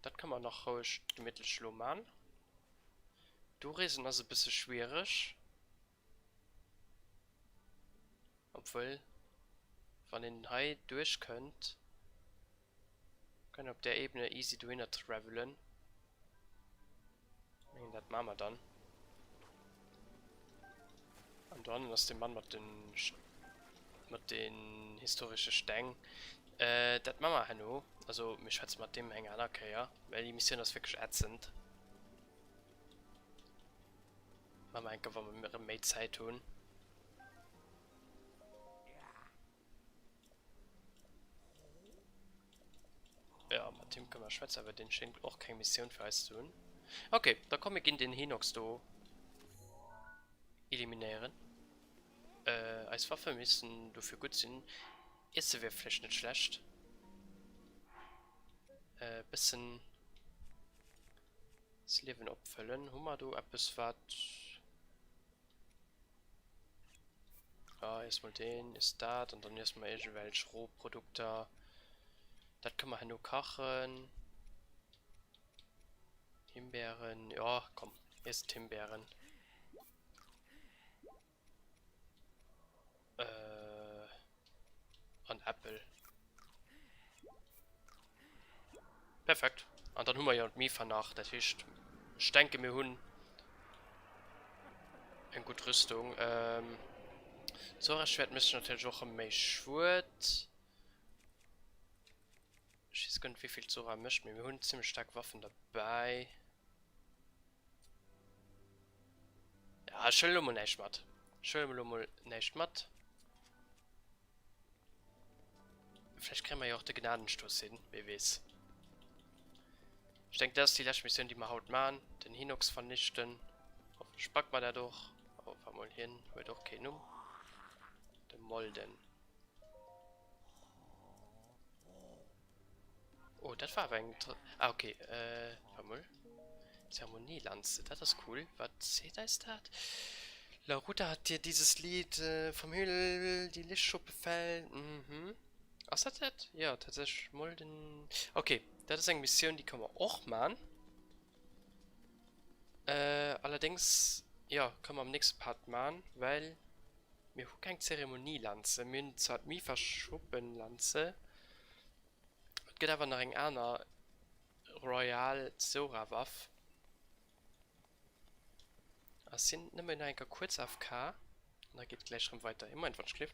Das kann man noch ruhig gemütlich schlummern. Durchreisen ist ein bisschen schwierig. Obwohl, wenn den Hai durch könnt, können auf der Ebene easy durch travelen. Das machen wir dann. Und dann ist der Mann mit den historischen Steinen. Das machen wir Hanno. Also, mich schätze mit dem hängen okay, ja. Weil die Mission ist wirklich ätzend. Machen wir einfach, wenn wir mehr Zeit tun. Ja, mit dem können wir schwätzen, aber den schenkt auch keine Mission für uns zu tun. Okay, da komme ich in den Hinox do eliminieren. Als Waffe müssen dafür gut sein. Erste wäre vielleicht nicht schlecht. Bisschen das Leben abfüllen. Hummer du etwas was. Ja, erstmal den, ist das und dann erstmal irgendwelche Rohprodukte. Das kann man nur kochen. Himbeeren, ja, komm, erst Himbeeren. Und Apple. Perfekt. Und dann haben wir ja Mifa nach, das heißt, ich denke mir hun eine gute Rüstung. Zora-Schwert müsste natürlich auch mehr Schwert. Ich weiß gar nicht, wie viel Zora möchte. Wir haben ziemlich stark Waffen dabei. Ja, schön mal nicht matt. Schön mal nicht matt. Vielleicht kriegen wir ja auch den Gnadenstoß hin, wer weiß. Ich denke, das ist die letzte Mission, die wir heute machen. Den Hinox vernichten. Hoffentlich packt man dadurch. Oh, fahr mal hin. Wird doch kein um. Den Molden. Oh, das war aber ein... Ah, okay. Fahr mal. Zeremonielanze, das ist cool. Was seht ihr ist das? Laruta hat dir dieses Lied vom Himmel, die Lichtschuppe fällt. Mhm. Ach, ist das das? Ja, tatsächlich. Molden. Okay, das ist eine Mission, die können wir auch machen. Allerdings, ja, können wir am nächsten Part machen, weil wir haben keine Zeremonielanze. Wir haben zwar die Verschoben-Lanze. Es geht aber nach einer Royal Zora-Waffe. Es sind nicht mehr kurz AFK. Und da geht gleich schon weiter. Immer einfach Schliff.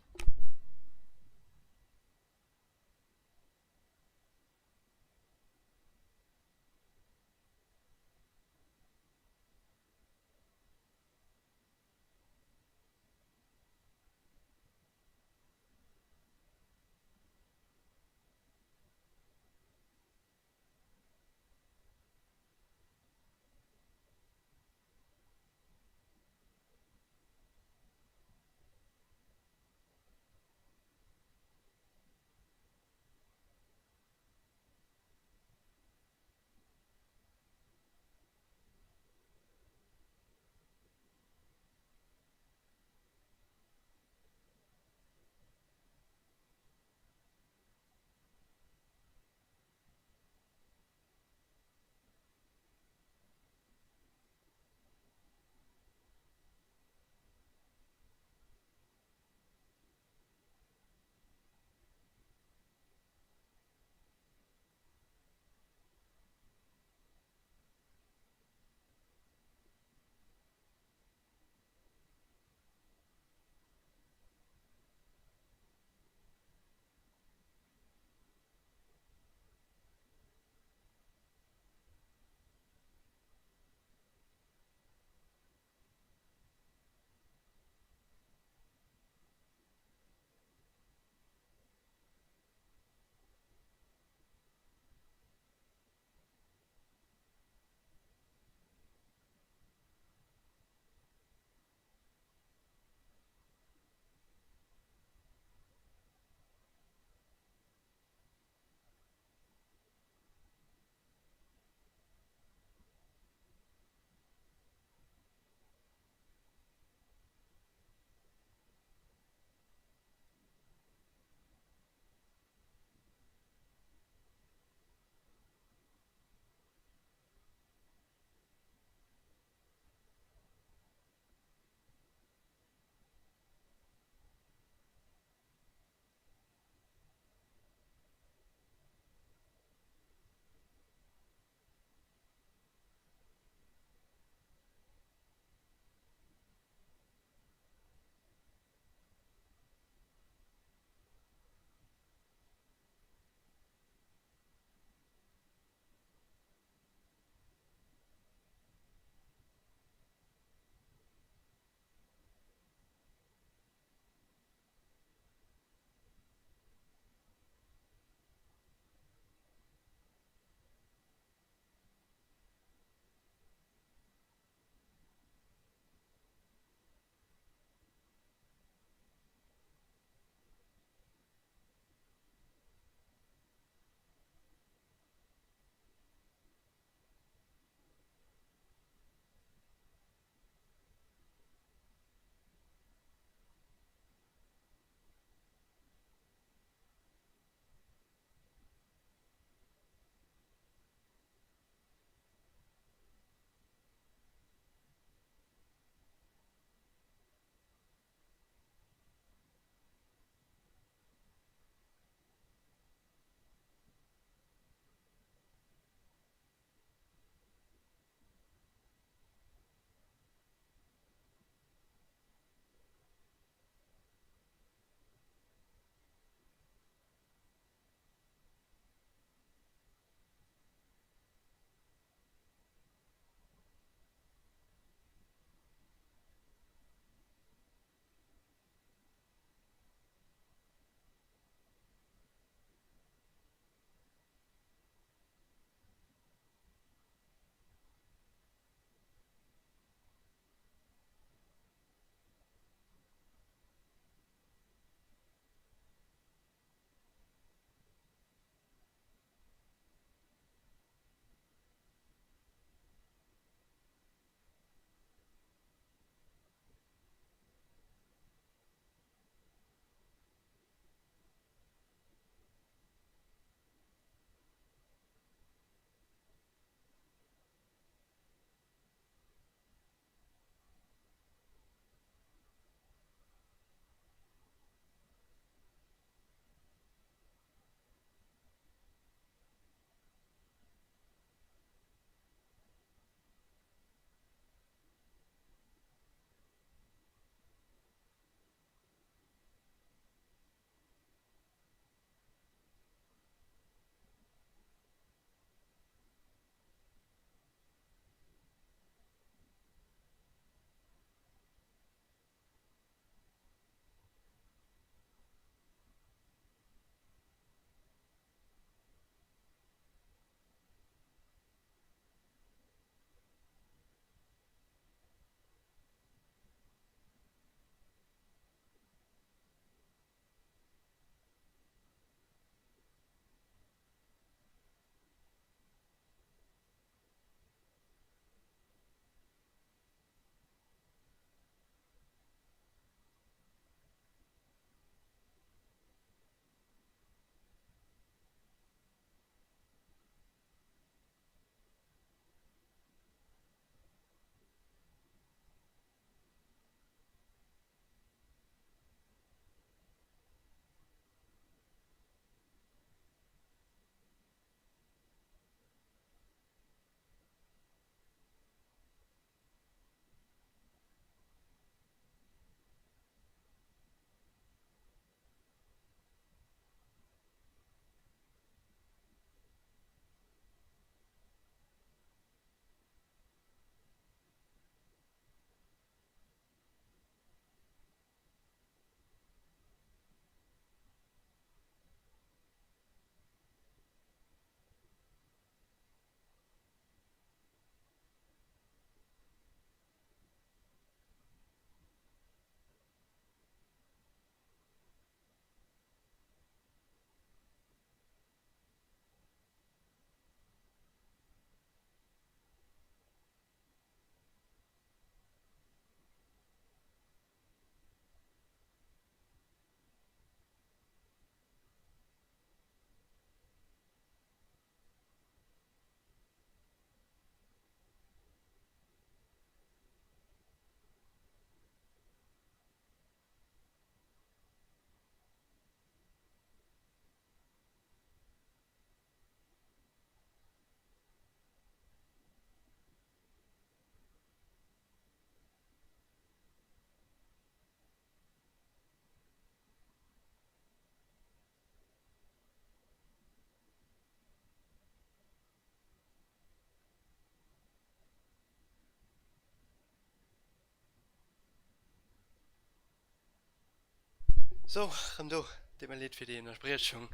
So, du, dem Lied für die Unterbrechung.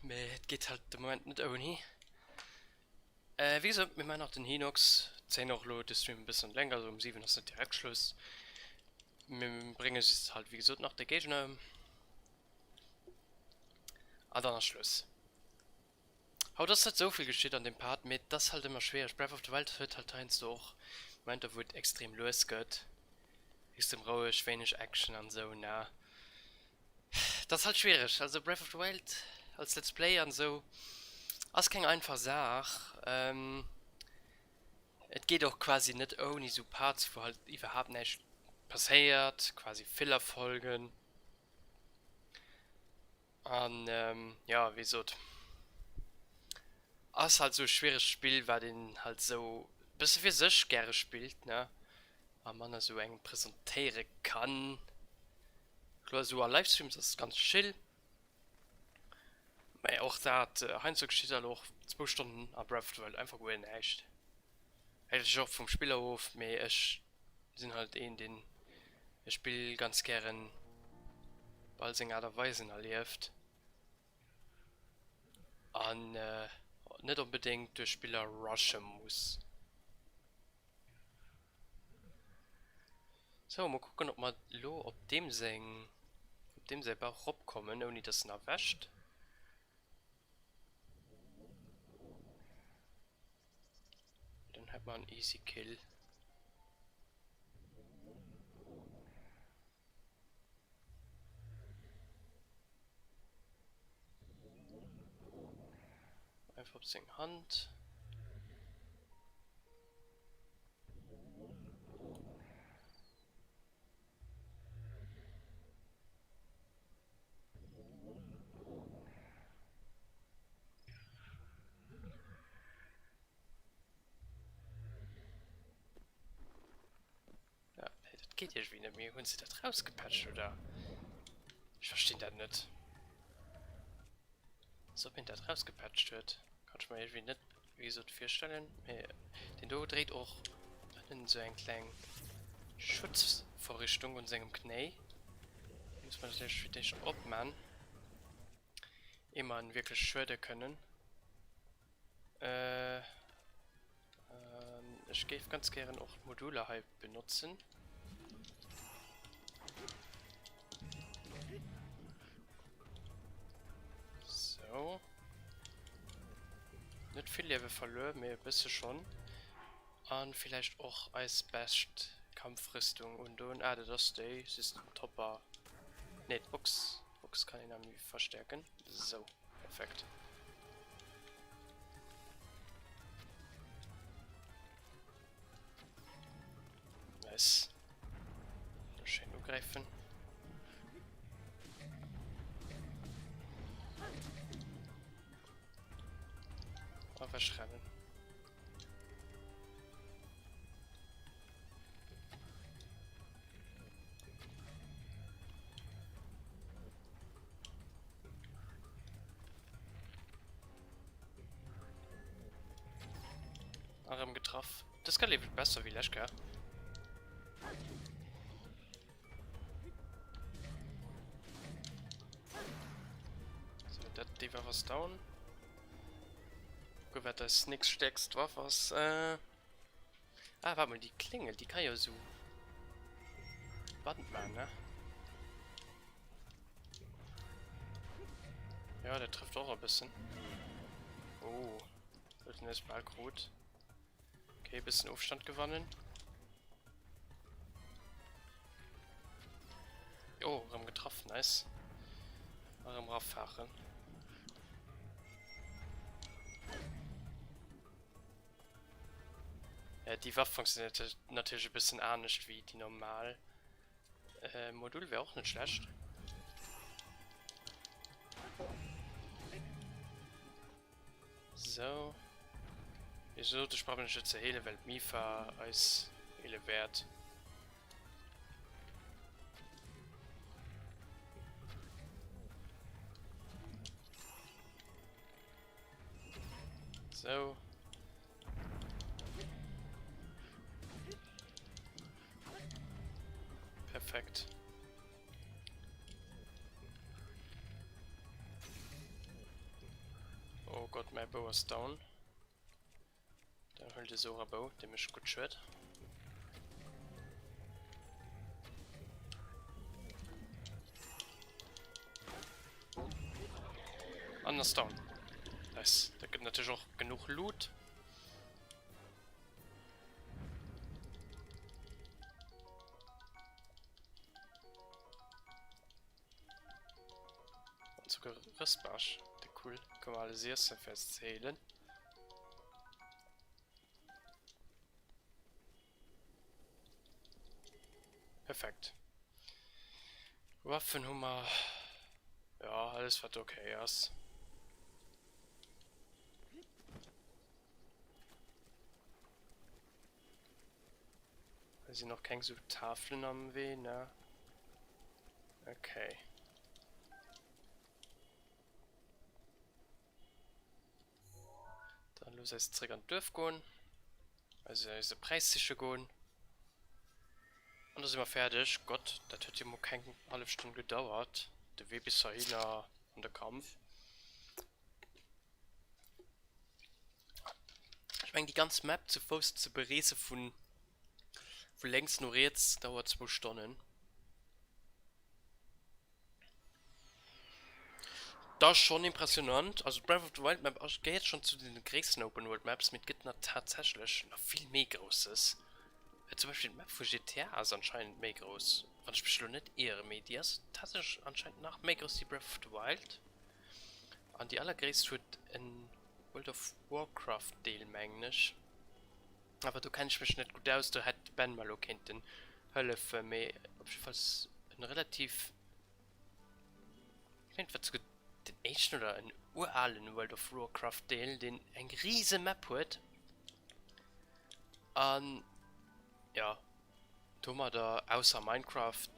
Es geht halt im Moment nicht ohne. Wie gesagt, wir machen noch den Hinox. 10 auch lo, das Stream ein bisschen länger, also um 7 ist nicht direkt Schluss. Wir bringen es halt, wie gesagt, nach der Gegner. Aber dann ist Schluss. Aber das hat so viel geschieht an dem Part mit, das halt immer schwer. Breath of the Wild wird halt eins doch. Ich meine, da wird extrem losgeht. Extrem ruhig, wenig Action und so, na. Das ist halt schwierig. Also Breath of the Wild als Let's Play und so. Das keine einfache Sache. Es geht auch quasi nicht ohne so Parts, wo halt überhaupt nicht passiert, quasi Fillerfolgen. Und ja, wie gesagt, das ist halt so ein schweres Spiel, weil den halt so ein bisschen für sich gerne spielt, ne? Aber man so eng präsentieren kann. Klar, so an Livestreams ist ganz chill. Aber auch da hat Heinz geschieht halt auch 2 Stunden am Breath of the Wild einfach gut nicht. Hätte ich auch vom Spielerhof, aber ich sind halt den ich spiele ganz gern bald in einer Weise erlebt. Und nicht unbedingt durch Spieler rushen muss. So, mal gucken, ob man lo ob dem selber rumkommen, ohne dass er wäscht. Dann hat man einen Easy Kill. Einfach auf seine Hand. Ja, hey, das geht ja wieder. Mir haben sie das rausgepatcht, oder? Ich verstehe das nicht. So, wenn das rausgepatcht wird, kann ich mir irgendwie nicht wie so vorstellen. Den Do dreht auch in so einen kleinen Schutzvorrichtung und seinem Knie. Muss man natürlich für dich obmann. Immer wirklich schwören können. Ich gehe ganz gerne auch Module halt benutzen. So. Nicht viel Level verloren, mir ein bisschen schon. Und vielleicht auch als Best Kampfrüstung und dann das Day System Topper. Ne, Box kann ihn irgendwie verstärken. So, perfekt. Nice. Schön angreifen. Aber schrennen. Arm getroffen. Das kann leben besser wie Leschka. So, die war was down. Gut, das ist nichts stärkst, war was. Warte mal, die Klingel, die kann ja so. Warten mal, ne? Ja, der trifft auch ein bisschen. Oh, das ist jetzt mal gut. Okay, bisschen Aufstand gewonnen. Oh, wir haben getroffen, nice. Wir haben rauffahren. Ja, die Waffe funktioniert natürlich ein bisschen anders wie die normal. Modul wäre auch nicht schlecht. So. Wieso? Das braucht man nicht zur hele Welt Mifa als hele Wert. So. Perfekt. Bow ist down. Dann holt die Sora Bow, dem ist gut schwert. Anders down. Nice. Da gibt natürlich auch genug Loot. Und sogar Rüstmarsch. Der cool. Können wir alle sehr festzählen. Perfekt. Waffenhummer. Ja, alles was okay ist. Weil sie noch keine so Tafeln haben weh, ne? Okay. Dann los als Träger und Dörf gehen. Also diese Preissicher gehen. Und dann sind wir fertig. Gott, das hat ja mal keine halbe Stunde gedauert. Der Weg bis dahin an der Kampf. Ich meine, die ganze Map zu Fuß zu bereisen von längst nur jetzt dauert 2 Stunden. Das ist schon impressionant. Also Breath of the Wild Map geht jetzt schon zu den größten Open World Maps mit Gittner tatsächlich noch viel mehr Großes. Zum Beispiel die Map von GTA ist anscheinend mehr groß. Wenn ich bestimmt nicht ihre Medias. Tatsächlich anscheinend nach mehr groß die Breath of the Wild. Und die allergrößte wird in World of Warcraft Dealmänglisch. Aber du kennst mich nicht gut aus, du hättest Ben mal auch kennt den Hölle für mich. Auf jeden Fall ein relativ. Ich finde, was den ersten oder einen uralen World of Warcraft Deal, den ein riesen Map hat. Ja, Thomas da außer Minecraft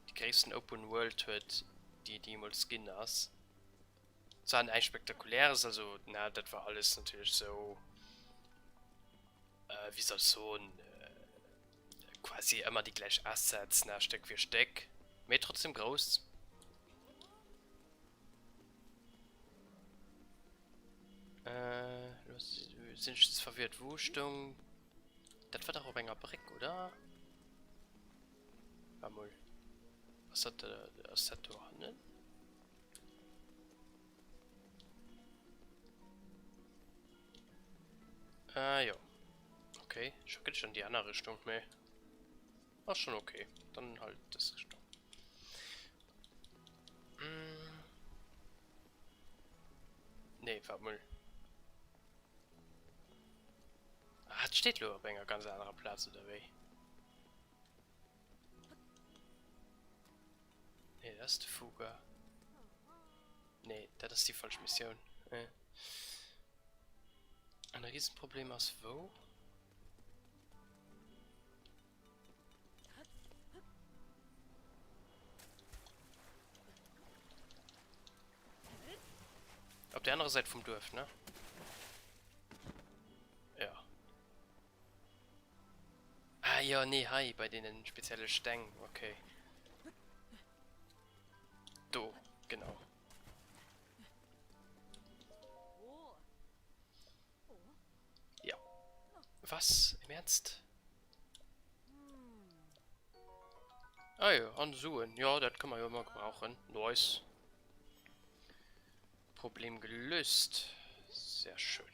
die größten Open World hat, die mal Skin ist. So ein spektakuläres, also, na, das war alles natürlich so, wie soll so ein, quasi immer die gleichen Assets, na, Stück für Stück. Mir trotzdem groß. Sind jetzt verwirrt, Wustung. Das war doch auch ein Brick, oder? Mal. Was hat der Assetto handeln? Ja. Okay, ich gehe schon in die andere Richtung mehr. Ach, schon okay. Dann halt das Richtung. Nee, warte mal. Ah, das steht nur auf einem ganz anderer Platz, oder wie? Nee, das ist die Fuga. Nee, das ist die falsche Mission. Ein Riesenproblem aus wo? Auf der anderen Seite vom Dorf, ne? Ja. Ah ja, nee, hi, bei denen spezielle Stangen, okay. Do, genau. Ja. Was? Im Ernst? Ah ja, ansuchen. Ja, das kann man ja mal brauchen. Nice. Problem gelöst. Sehr schön.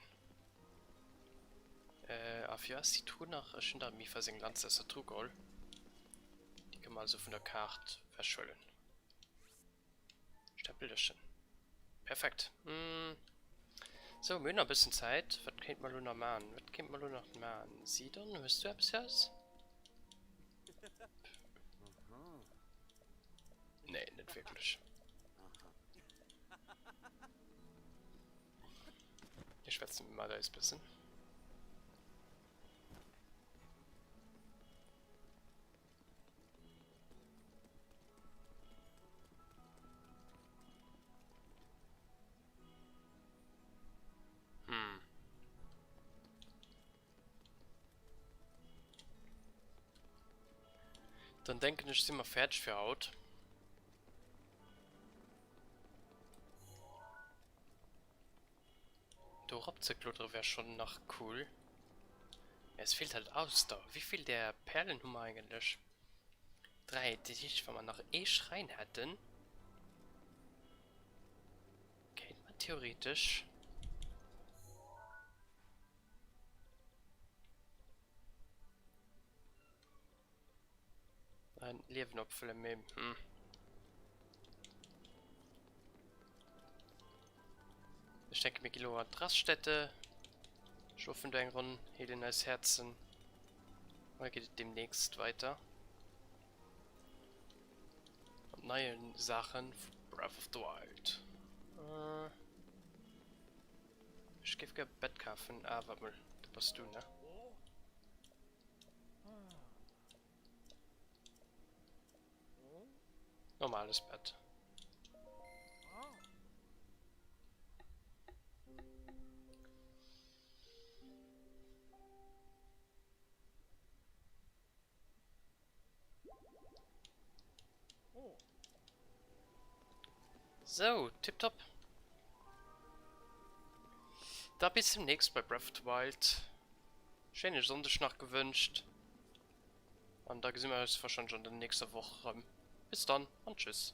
Auf ja, sie tun nach schon da mir versehen ganz das Trugol. Die kann man also von der Karte verschollen. Stapelchen. Perfekt. So, wir haben noch ein bisschen Zeit. Was kennt man nur noch machen? Was kennt man nur noch machen? Sie dann? Hörst du etwas? Nee, nicht wirklich. Ich schwätze mal da ein bisschen. Dann denke ich, sind wir fertig für heute. Dorobzeklotter wäre schon noch cool. Ja, es fehlt halt Ausdauer. Wie viel der Perlen haben wir eigentlich? 3, die ich, wenn wir noch Schrein hätten. Geht man theoretisch. Ein Lebenopfel im Leben. Ich denke mir Kilo an Raststätte. Schuffen den Rund, Helen als Herzen. Oder geht es demnächst weiter? Und neue Sachen für Breath of the Wild. Ich gebe gerne Bettkaufen. Ah, warte mal. Du bist du, ne? Normales Bett. So, tipptopp. Da bis zum nächsten bei Breath of the Wild. Schöne Sonntagsnacht gewünscht. Und da sehen wir uns wahrscheinlich schon in der nächsten Woche. Bis dann und tschüss.